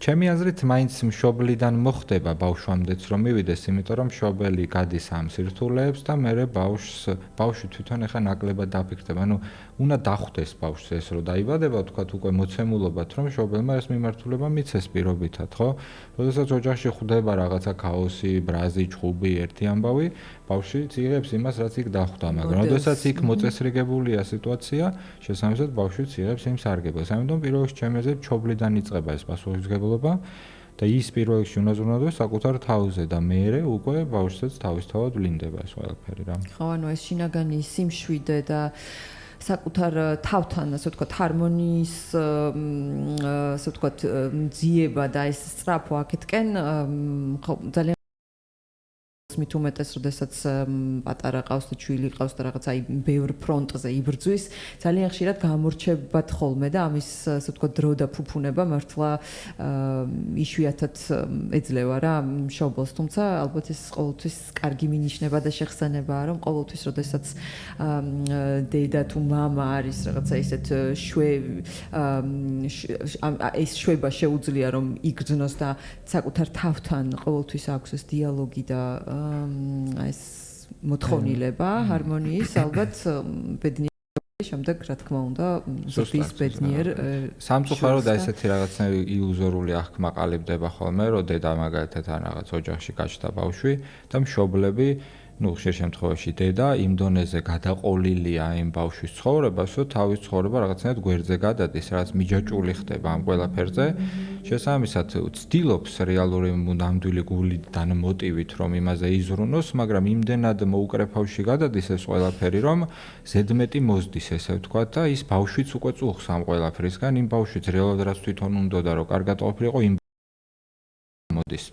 ჩემი აზრით მაინც მშობლიდან მოხდება ბავშვამდეც რომ მივიდეს იმიტომ რომ მშობელი გადის ამ სირთულეებს და მე ბავშვი თვითონ ეხა ნაკლებად დაფიქრდება ანუ უნდა დახვდეს ბავშვს ეს რომ დაიბადება თქვა უკვე მოცემულობათ რომ მშობელმა ეს მიმართულება მიცეს პირობითად ხო როდესაც ოჯახში ხვდება რაღაცა ქაოსი ბრაზი ჩხუბი ერთი ამბავი ბავშვი იღებს იმას რაც იქ დახვდა მაგრამ როდესაც იქ მოწესრიგებულია სიტუაცია შესაბამისად ბავშვიც იღებს იმ სარგებელს ამიტომ პირველ რიგში ჩემი აზრით მშობლიდან იწყება ეს პასუხისმგებლობა და ის პირველ რიგში უნდა ზრუნავდეს საკუთარ თავზე და მეერე უკვე ბავშვსაც თავისთავად ვლინდება ეს ყველაფერი რა. ხო, ანუ ეს შინაგანი სიმშვიდე და საკუთარ თავთან, ასე ვთქვათ, ჰარმონიის, ასე ვთქვათ, ძიება და ეს სწრაფო აქეთკენ ხო ძალიან მით უმეტეს, როდესაც პატარა ყავს და ჩვილი ყავს და რაღაც აი ბევრ ფრონტზე იბრძვის, ძალიან ხშირად გამორჩებათ ხოლმე და ამის ასე ვთქვათ დრო და ფუფუნება მართლა იშვიათად ეძლევა რა მშობელს, თუმცა ალბათ ეს ყოველთვის კარგი მინიშნება და შეხსენებაა, რომ ყოველთვის როდესაც დედა თუ მამა არის რაღაცა ისეთ ეს შვება შეუძლია რომ იგრძნოს და საკუთარ თავთან ყოველთვის აქვს ეს დიალოგი და ეს მოთხოვნილება ჰარმონიის ალბათ ბედნიერ შემდეგ რა თქმა უნდა ზუსტის ბედნიერ სამწუხაროდ ესეთი რაღაცნაირი ილუზორული აღქმა ყალიბდება ხოლმე რომ დედა მაგალითად ან რაღაც ოჯახში გაჩნდა ბავშვი და მშობლები ну, ხშირ შემთხვევაში დედა იმ დონეზე გადაყოლილია იმ ბავშვის ცხოვრებას, რომ თავის ცხოვრება რაღაცნაირად გვერდზე გადადის, რაც მიჯაჭვული ხდება ამ ყველაფერზე. შესაბამისად, ცდილობს რეალური ნამდვილი გულიდან მოტივით, რომ იმაზე იზრუნოს, მაგრამ იმდენად მოუკრეფავში გადადის ეს ყველაფერი, რომ ზედმეტი მოზდის, ესე ვთქვათ, და ის ბავშვიც უკვე წუხს ამ ყველაფრისგან, იმ ბავშვიც რეალურად რაც თვითონ უნდოდა, რომ კარგად ყოფილიყო, იმ მოდის.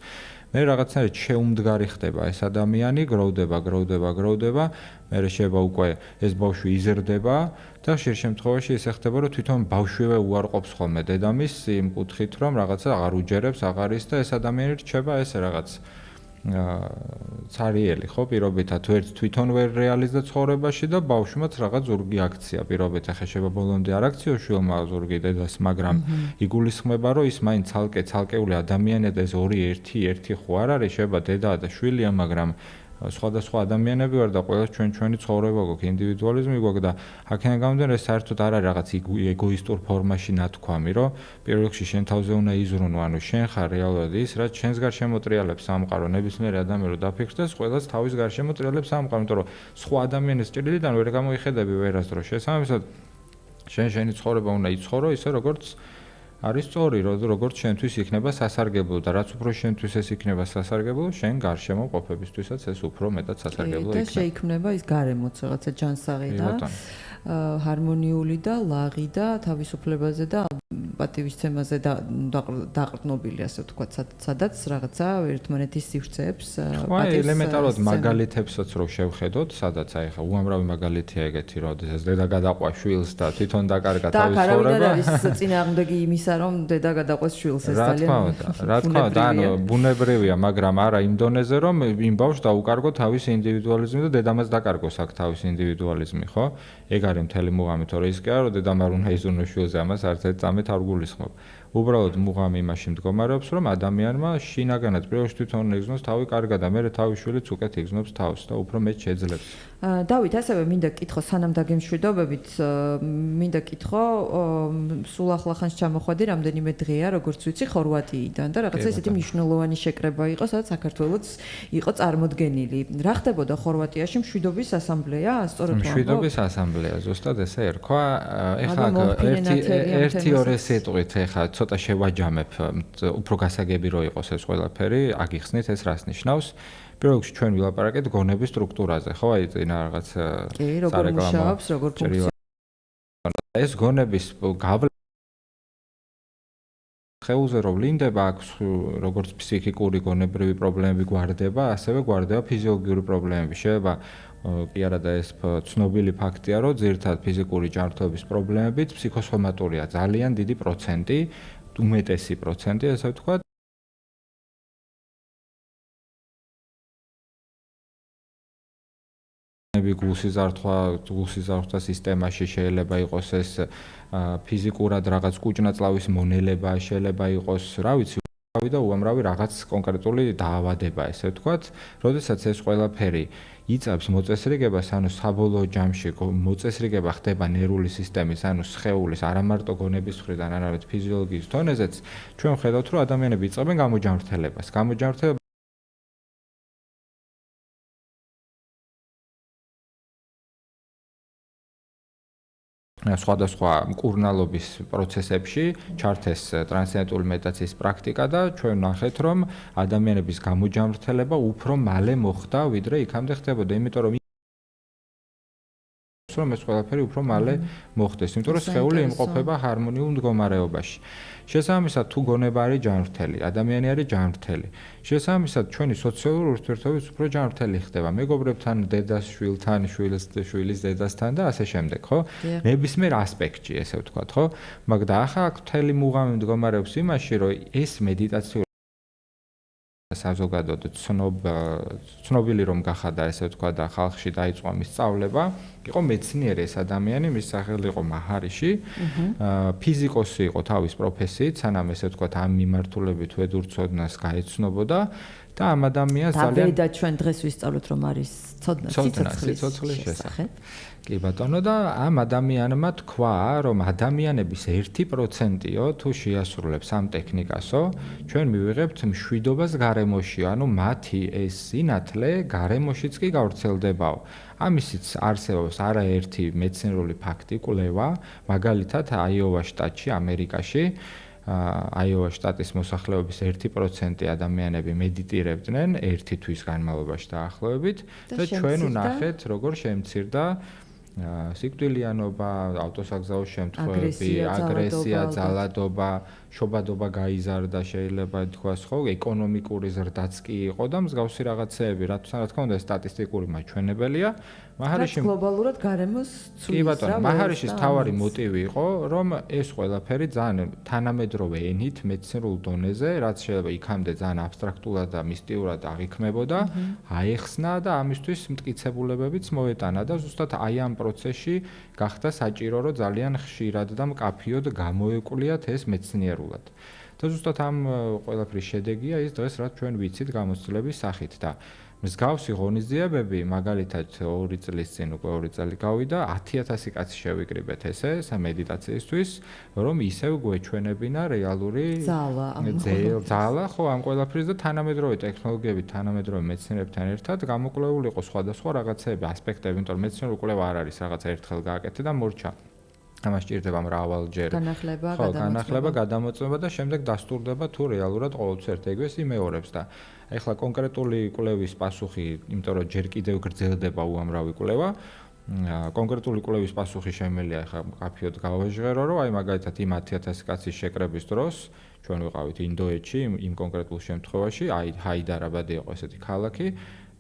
მე რაღაცნაირად შეუმდგარი ხდება ეს ადამიანი, გროვდება, მე შეიძლება უკვე ეს ბავშვი იზრდება და ხშირ შემთხვევაში ესე ხდება, რომ თვითონ ბავშვივე უარყოფს ხოლმე დედამისს იმ კუთხით, რომ რაღაცა აღარ უჯერებს, აღარ ის და ეს ადამიანი რჩება ეს რაღაც цариელი ხო პირობითად თვითონ ვერ რეალიზდა ცხოვრებაში და ბავშვმაც რაღაც ზურგი აქცია პირობითად ხეშება ბოლომდე არ აქციო შვილმა ზურგი დედას მაგრამ იგულისხმება რომ ის მაინც ცალკეული ადამიანია და ეს 2-1 ხო არ არის შეიძლება დედა და შვილია მაგრამ სხვადასხვა ადამიანები ვარ და ყველა ჩვენი ცხოვრება გვაქვს ინდივიდუალიზმი გვაქვს და აქედან გამომდინარე ეს საერთოდ არ არის რაღაც ეგოისტურ ფორმაში ნათქვამი რომ პირველ რიგში შენ თავზე უნდა იზრუნო ანუ შენ ხარ რეალურად ის რაც შენს გარშემო ტრიალებს სამყარო ნებისმიერი ადამიანი რომ დაფიქრდეს ყველას თავის გარშემო ტრიალებს სამყარო იმიტომ რომ სხვა ადამიანის ჭრილიდან ვერ გამოიხედები ვერასდროს შესაბამისად შენი ცხოვრება უნდა იცხოვრო ისე როგორც არის სწორი, როგორც შენთვის იქნება სასარგებლო და რაც უფრო შენთვის ეს იქნება სასარგებლო, შენ გარშემო ყოფებისთვისაც ეს უფრო მეტად სასარგებლო იქნება. და შეიქმნება ის გარემოც რაღაცა ჯანსაღი და ჰარმონიული და ლაღი და თავისუფლებაზე და პატივისცემაზე და დაყრდნობილი ასე ვთქვათ, სადაც რაღაცა ერთმანეთის სივრცეებს პატივს ელემენტარულად მაგალითებსაც რო შევხედოთ, სადაც აი ხა უამრავი მაგალითია ეგეთი, როდესაც დედა გადაყვა შვილს და თვითონ დაკარგა თავის ცხოვრება. და არის წინააღმდეგი იმისა, რომ დედა გადაყვეს შვილს ეს ძალიან რა თქმა უნდა, ანუ ბუნებრივია, მაგრამ არა იმ დონეზე, რომ იმ ბავშვს დაუკარგო თავის ინდივიდუალიზმი და დედამაც დაკარგოს აქ თავის ინდივიდუალიზმი, ხო? ეგ არის მთელი მუღამი, თორე ის კი არა, რომ დედამ არ უნდა იზრუნოს შვილზე, ამას არც ერთ წამით არ გულისხმობ. უბრალოდ მუღამი იმაში მდგომარეობს, რომ ადამიანმა შინაგანად პირველში თვითონ იგზნოს თავი კარგად და მერე თავის შვილიც უკეთ იგზნობს თავს და უფრო მეტ შეძლებს. დავით, ასევე მინდა გკითხო, სანამ დაგემშვიდობებით, მინდა გკითხო, სულ ახლახანს ჩამოხვედი, რამდენიმე დღეა, როგორც ვიცი, ხორვატიიდან და რაღაცა ისეთი მნიშვნელოვანი შეკრება იყო, სადაც საქართველოც იყო წარმოდგენილი. რა ხდებოდა ხორვატიაში მშვიდობის ასამბლეა, სწორედ ვამბობ? მშვიდობის ასამბლეა, ზუსტად ესე ერქვა. ეხლა ერთი-ორი სიტყვით ეხლა ცოტა შევაჯამებ, უფრო გასაგები რო იყოს ეს ყველაფერი, აგიხსნით ეს რას ნიშნავს. პირველ რიგში ჩვენ ვილაპარაკეთ გონების სტრუქტურაზე, ხო? აი წინა რაღაც კი, როგორ მუშაობს, როგორ ფუნქციონირებს. ეს გონების ხეულზე რო ვლინდება, აქვს როგორც ფსიქიკური გონებრივი პრობლემები გვარდება, ასევე გვარდება ფიზიოლოგიური პრობლემები. შეიძლება კი არა და ეს ცნობილი ფაქტია, რომ ძირითადად ფიზიკური ჯანმრთელობის პრობლემებით ფსიქოსომატურია ძალიან დიდი პროცენტი, უმეტესი პროცენტი, ასე ვთქვათ. გულსის ზარღვთა სისტემაში შეიძლება იყოს ეს ფიზიკურად რაღაც კუჭნაწლავის მონელება, შეიძლება იყოს, რა ვიცი, და უამრავი რაღაც კონკრეტული დაავადება, ესე ვთქვათ, როდესაც ეს ყველაფერი იწევს მოწესრიგებას, ანუ საბოლოო ჯამში მოწესრიგება ხდება ნერვული სისტემის, ანუ სხეულის, არა მარტო გონების მხრიდან, არამედ ფიზიოლოგიის დონეზეც, ჩვენ ვხედავთ, რომ ადამიანები იწყებენ გამოჯანმრთელებას. სხვადასხვა მკურნალობის პროცესებში ჩართეს ტრანსცენდენტული მედიტაციის პრაქტიკა და ჩვენ ვნახეთ, რომ ადამიანების გამოჯანმრთელება უფრო მალე მოხდა, ვიდრე იქამდე ხდებოდა, იმიტომ რომ ეს ყველაფერი უფრო მალე მოხდეს, იმიტომ რომ სხეული იმყოფება ჰარმონიულ მდგომარეობაში. შესაბამისად, თუ გონება არის ჯანმრთელი, ადამიანი არის ჯანმრთელი. შესაბამისად, ჩვენი სოციალური ურთიერთობაც უფრო ჯანმრთელი ხდება, მეგობრებთან, დედას შვილთან, შვილის დედასთან და ასე შემდეგ, ხო? ნებისმიერ ასპექტში, ესე ვთქვათ, ხო? მაგრამ ახლა აქ მთელი მუღამი მდგომარეობს იმაში, რომ ეს მედიტაცია საზოგადოებრივ ცნობილი რომ გახადა, ესე ვთქვათ, და ხალხში დაიწყო მის სწავლება, იყო მეცნიერი ეს ადამიანი, მის სახელი იყო მაჰარიში, ფიზიკოსი იყო თავის პროფესიით, სანამ ესე ვთქვათ, ამ მიმართულებით ვედურცოდნას გაეცნობოდა და ამ ადამიანს ძალიან და ჩვენ დღეს ვისწავლოთ, რომ არის სიცოცხლის შესახებ. კი ბატონო, და ამ ადამიანმა თქვა, რომ ადამიანების 1%-ო თუ შეასრულებს ამ ტექნიკასო, ჩვენ მივიღებთ მშვიდობას გარემოში, ანუ მათი ეს სინათლე გარემოშიც კი გავრცელდებაო. ამისიც არსებობს არაერთი მეცნიერული ფაქტი, კვლევა, მაგალითად აიოვა შტატში, ამერიკაში, აიოვა შტატის მოსახლეობის 1% ადამიანები მედიტირებდნენ 1 თვის განმავლობაში დაახლოებით და ჩვენ ვნახეთ, როგორ შემცირდა სიკვდილიანობა, ავტოსაგზაო შემთხვევები, აგრესია, ძალადობა, შობადობა გაიზარდა, შეიძლება ითქვას, ხო, ეკონომიკური ზრდაც კი იყო და მსგავსი რაღაცეები, რა თქმა უნდა, სტატისტიკური მაჩვენებელია. მაჰარიში გლობალურად გარემოს ცვლის. კი ბატონო, მაჰარიშის თავარი მოტივი იყო, რომ ეს ყველაფერი ძალიან თანამედროვე ენით, მეცნიერულ დონეზე, რაც შეიძლება იქამდე ძალიან აბსტრაქტულად და მისტიურად აღიქმებოდა, აეხსნა და ამისთვის მტკიცებულებებიც მოეტანა და ზუსტად აი ამ პროცესში გახდა საჭირო, რომ ძალიან ხშირად და მკაფიოდ გამოეკვლიათ ეს მეცნიერულად. და ზუსტად ამ ყველაფრის შედეგია ის დღეს, რაც ჩვენ ვიცით გამოცდილების სახით და მსგავსი ღონისძიებები, მაგალითად 2 წლის წინ უკვე 2 წელი გავიდა, 10,000 კაცი შევიკრიბეთ ესე მედიტაციისთვის, რომ ისევ გვეჩვენებინა რეალური ძალა, ხო, ამ ყველაფრის და თანამედროვე ტექნოლოგიებით, თანამედროვე მეცნიერებთან ერთად გამოკვლეული იყო სხვადასხვა რაღაცეები, ასპექტები, იმიტომ რომ მეცნიერული კვლევა არ არის რაღაცა ერთხელ გააკეთე და მორჩა. ამას ჭირდება მრავალჯერ განახლება, გადამოწმება და შემდეგ დასტურდება თუ რეალურად ყოველთვის ერთ-ეგრეს იმეორებს და ეხლა კონკრეტული კვლევის პასუხი, იმიტომ რომ ჯერ კიდევ გრძელდება უამრავი კვლევა, კონკრეტული კვლევის პასუხი შემიძლია ეხლა მკაფიოდ გავაჟღერო, რომ აი მაგალითად იმ 10,000 კაცის შეკრების დროს ჩვენ ვიყავით ინდოეთში, იმ კონკრეტულ შემთხვევაში, აი ჰაიდარაბადი იყო ესეთი ქალაქი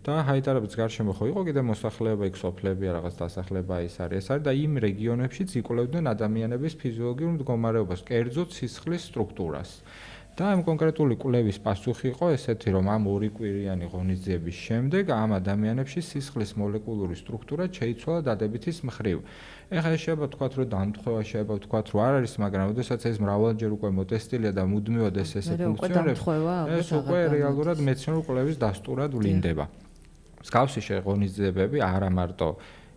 და ჰაიდარაბადის გარშემო ხო იყო კიდე მოსახლეობა, იქ სოფლები, რაღაც დასახლება ის არის და იმ რეგიონებშიც იკვლევდნენ ადამიანების ფიზიოლოგიურ მდგომარეობას, კერძოდ სისხლის სტრუქტურას. და ამ კონკრეტული კვლევის პასუხი იყო ესეთი, რომ ამ 2 კვირიანი ღონისძიების შემდეგ ამ ადამიანებში სისხლის მოლეკულური სტრუქტურა შეიცვალა დადებითის მხრივ. ეხლა ეს შეიძლება ვთქვათ, რომ დამთხევა შეიძლება ვთქვათ, რომ არ არის, მაგრამ ოდესაც ეს მრავალჯერ უკვე მოტესტილია და მუდმივად ესე ფუნქციონირებს, ეს უკვე რეალურად მეცნიერული კვლევის დასტურად ვლინდება. მსგავსი ღონისძიებები არა მარტო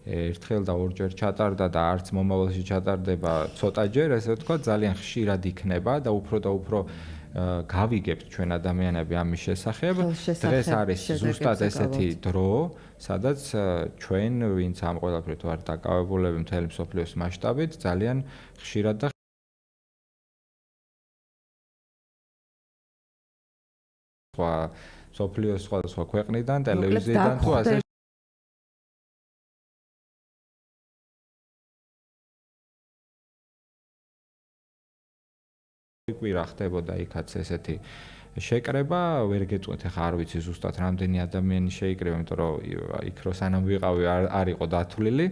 ერთხელ და ორჯერ ჩატარდა და არც მომავალში ჩატარდება ცოტაჯერ, ესე ვთქვათ, ძალიან ხშირად იქნება და უფრო გავიგებთ ჩვენ ადამიანები ამის შესახებ. დღეს არის ზუსტად ესეთი დრო, სადაც ჩვენ, ვინც ამ ყველაფრით ვართ დაკავებულები მთელი მსოფლიოს მასშტაბით, ძალიან ხშირად და მსოფლიოს სხვადასხვა ქვეყნიდან, ტელევიზიიდან თუ ასე კვირა ხდებოდა იქაც ესეთი შეკრება, ვერ გეტყვით, ახლა არ ვიცი ზუსტად რამდენი ადამიანი შეიკრიბა, იმიტომ რომ იქ რო სანამ ვიყავი არ იყო დათვლილი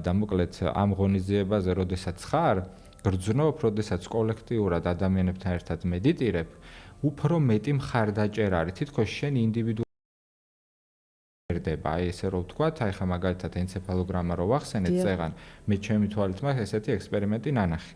და მოკლედ ამ ღონისძიებაზე როდესაც ხარ, გრძნობ, როდესაც კოლექტიურად ადამიანებთან ერთად მედიტირებ, უფრო მეტი მხარდაჭერა არის, თითქოს შენ ინდივიდუალურად აი ესე რომ ვთქვათ, აი ხა მაგალითად ენცეფალოგრამა რო ვახსენეთ წეგან, მე ჩემი თვალით მაგ ესეთი ექსპერიმენტი ნანახი.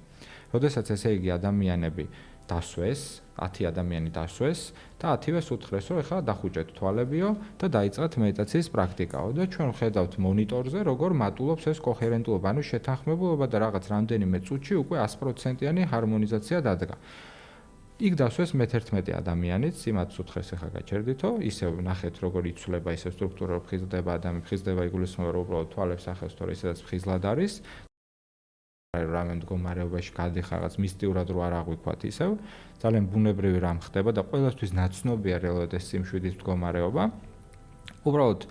როდესაც ესე იგი ადამიანები დასვეს, 10 ადამიანი დასვეს და 10-ვეს უთხრეს, რომ ეხლა დახუჭეთ თვალებიო და დაიწყეთ მედიტაციის პრაქტიკაო და ჩვენ ვხედავთ მონიტორზე, როგორ მატულობს ეს კოჰერენტულობა, ანუ შეთანხმებულობა და რაღაც რამდენიმე წუთში უკვე 100%-იანი ჰარმონიზაცია დადგა. იქ დასვეს მე-11 ადამიანიც, იმათ უთხრეს ეხლა გაჩერდითო, ისევ ნახეთ როგორ იცვლება ისე სტრუქტურა, ფხიზლდება ადამიანი, ფხიზლდება იგულისხმება, რომ უბრალოდ თვალებს ახევს, თორე ისედაც ფხიზლად არის. რამე მდგომარეობაში გადიხარ რაღაც მისტიურად რო არ აღვიქვათ ისევ, ძალიან ბუნებრივი რამ ხდება და ყველასთვის ნაცნობია რეალურად ეს სიმშვიდის მდგომარეობა. უბრალოდ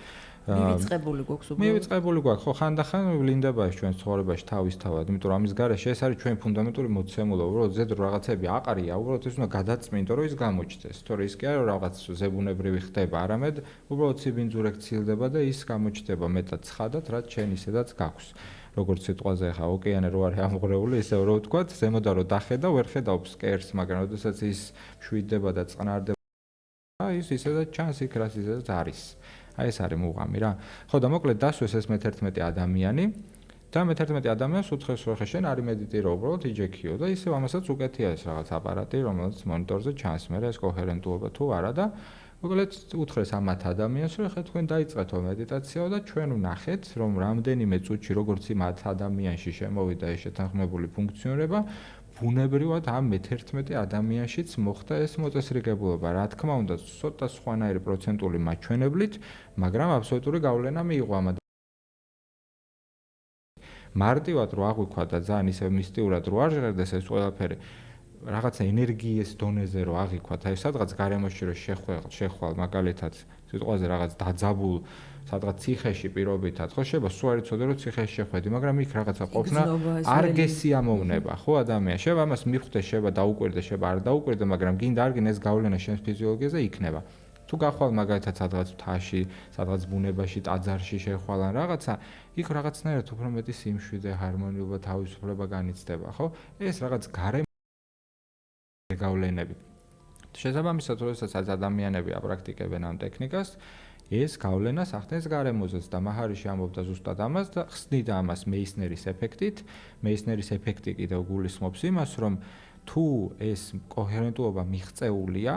მივიწყებული გვაქვს უბრალოდ. მივიწყებული გვაქვს, ხო, ხანდახან ვლინდება ეს ჩვენ ცხოვრებაში თავისთავად, იმიტომ რომ ამის გარეშე ეს არის ჩვენ ფუნდამენტური მოცემულობა, უბრალოდ ზედ რაღაცები აყრია, უბრალოდ ეს უნდა გადაწმინდო, რომ ის გამოჩნდეს. თორე ის კი არა რაღაც ზებუნებრივი ხდება, არამედ უბრალოდ ციბინძურეკ ცილდება და ის გამოჩნდება მეტად ცხადად, რაც ჩვენ ისედაც გაქვს. როგორც სიტყვაზე ახლა ოკეანე რო არის ამღრეული, ისე რო ვთქვათ, ზემოდან რო დახედა, ვერ ხედავ ფსკერს, მაგრამ როდესაც ის შვიდდება და წყნარდება, ის ისედაც ჩანს იქ, რაც ისედაც არის. აი ეს არის მუღამი რა. ხო და მოკლედ დასვეს ეს მე-11 ადამიანი და მე-11 ადამიანს უთხრეს, რომ ხე შენ არი მედიტირო, უბრალოდ იჯექიო და ისევ ამასაც უკეთია ეს რაღაც აპარატი, რომელიც მონიტორზე ჩანს, მე ეს კოჰერენტულობა თუ არა და მოკლედ უთხრეს ამ 10 ადამიანს, რომ ხე თქვენ დაიწყეთო მედიტაციაო და ჩვენ ვნახეთ, რომ რამდენიმე წუთში როგორც იმ 10 ადამიანში შემოვიდა ეს შეთანხმებული ფუნქციონირება, ბუნებრივად ამ მე-11 ადამიანშიც მოხდა ეს მოწესრიგებულობა. რა თქმა უნდა, ცოტა სხვანაირი პროცენტული მაჩვენებლით, მაგრამ აბსოლუტური გავლენა მიიღო ამ მარტივად რო აღვიქვა და ძალიან ისე მისტიურად რო არ ჟღერდეს ეს ყველაფერი, რაღაცა ენერგიის დონეზე რო აღიქვათ, აი სადღაც გარემოში რო შეხვალ მაგალითად სიტყვაზე რაღაც დაძაბულ სადღაც ციხეში პირობითად, ხო შეიძლება სულ არ იცოდე რომ ციხეში შეხვედი, მაგრამ იქ რაღაცა ყოფნა არ გესიამოვნება, ხო ადამიანს. შეიძლება ამას მიხვდე, შეიძლება დაუკვირდე, შეიძლება არ დაუკვირდე, მაგრამ გინდა არ გინდა ეს გავლენა შენს ფიზიოლოგიაზე იქნება. თუ გახვალ მაგალითად სადღაც მთაში, სადღაც ბუნებაში, ტაძარში შეხვალ ან რაღაცა, იქ რაღაცნაირად უფრო მეტი სიმშვიდე, ჰარმონიულობა, თავისუფლება განიცდება, ხო? ეს რაღაც გავლენები. შესაბამისად, როდესაც ადამიანები აპრაქტიკებენ ამ ტექნიკას, ეს გავლენას ახდენს გარემოზეც და მაჰარიში ამბობდა ზუსტად ამას და ხსნიდა ამას მეისნერის ეფექტით. მეისნერის ეფექტი კიდევ გულისხმობს იმას, რომ თუ ეს კოჰერენტულობა მიღწეულია,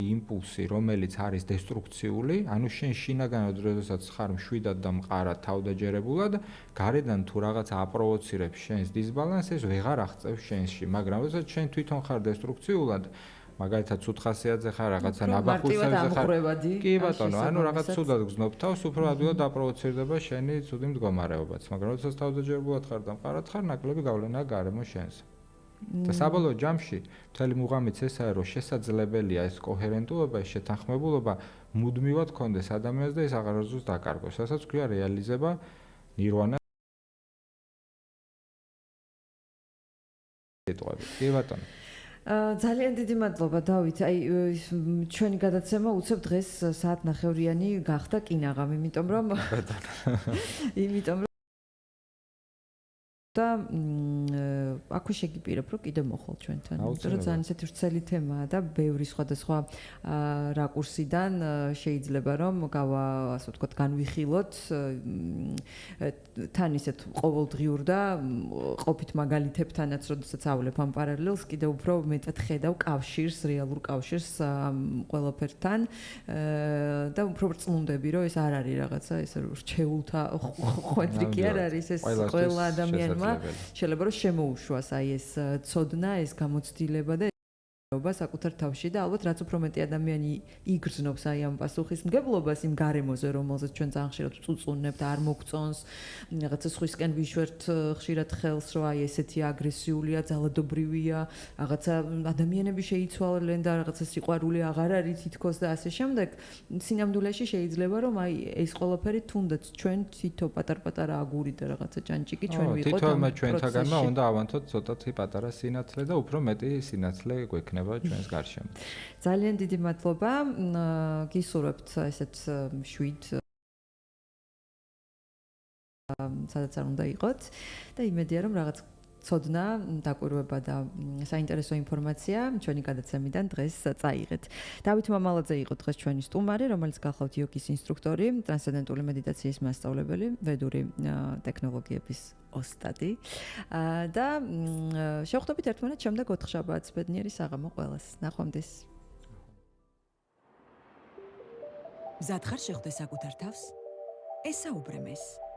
იმპულსი, რომელიც არის დესტრუქციული, ანუ შენ შინაგანად როდესაც ხარ მშვიდად და მყარად თავდაჯერებულად, გარედან თუ რაღაც აპროვოცირებს შენს დისბალანსს, ეს ვეღარ აღწევს შენში, მაგრამ როდესაც შენ თვითონ ხარ დესტრუქციულად, მაგალითად ცუთხასიათზე ხარ, რაღაცა ნაბახურსებზე ხარ. კი ბატონო, ანუ რაღაც ცუდად გზნობ თავს, უფრო ადვილად აპროვოცირდება შენი ცუდი მდგომარეობაც, მაგრამ როდესაც თავდაჯერებულად ხარ და მყარად ხარ, ნაკლები გავლენაა გარემოს შენს. და საბოლოო ჯამში მთელი მუღამიც ესაა, რომ შესაძლებელია ეს კოჰერენტულობა, ეს შეთანხმებულობა მუდმივად კონდეს ადამიანს და ეს აღარასდროს დაკარგოს. რასაც ქვია რეალიზება ნირვანა. კი ბატონო. ძალიან დიდი მადლობა დავით. აი ჩვენი გადაცემა უცებ დღეს საათნახევრიანი გახდა კინაღამ, იმიტომ რომ და აქვე შეგიპირებ, რომ კიდე მოხვალ ჩვენთან. იმიტომ რომ აუცილებლად. ძალიან ესეთი ვრცელი თემაა და ბევრი სხვადასხვა რაკურსიდან შეიძლება რომ ასე ვთქვათ, განვიხილოთ თან ისეთ ყოველდღიურ და ყოფით მაგალითებთანაც, როდესაცავლებ ამ პარალელს, კიდე უფრო მეტად ხედავ კავშირს, რეალურ კავშირს ამ ყველაფერთან და უფრო ვრწმუნდები, რომ ეს არ არის რაღაცა ეს რჩეულთა ხვედრი კი არ არის, ეს ყველა ადამიანმა შეიძლება რომ შემოუშვას აი ეს ცოდნა, ეს გამოცდილება და საკუთარ თავში და ალბათ რაც უფრო მეტი ადამიანი იგრძნობს აი ამ პასუხისმგებლობას იმ გარემოზე, რომელზეც ჩვენ ძალიან ხშირად წუწუნებთ, არ მოგწონს, რაღაცა სხვისკენ ვიშვერთ ხშირად ხელს, რომ აი ესეთი აგრესიულია, ძალადობრივია, რაღაცა ადამიანები შეიცვალენ და რაღაცა სიყვარული აღარ არის თითქოს და ასე შემდეგ. სინამდვილეში შეიძლება რომ აი ეს ყველაფერი თუნდაც ჩვენ თითო პატარ-პატარა აგური და რაღაცა ჭანჭიკი ჩვენ ვიყოთ. თითოეულმა ჩვენთაგანმა უნდა ავანთოთ ცოტათი პატარა სინათლე და უფრო მეტი სინათლე გვექნება ჩვენს გარშემო. ძალიან დიდი მადლობა. გისურვებთ ესეთ შვიდ სადაც არ უნდა იყოთ და იმედია რომ რაღაც ცოდნა, დაკვირვება და საინტერესო ინფორმაცია ჩვენი გადაცემიდან დღეს წაიღეთ. დავით მამალაძე იყო დღეს ჩვენი სტუმარი, რომელიც გახლავთ იოგის ინსტრუქტორი, ტრანსცენდენტული მედიტაციის მასწავლებელი, ვედური ტექნოლოგიების ოსტატი და შევხვდებით ერთმანეთს შემდეგ 4 შაბათს. ბედნიერი საღამო ყველას. ნახვამდის. მზად ხარ შეხვდე საკუთარ თავს? ესაუბრე მეს.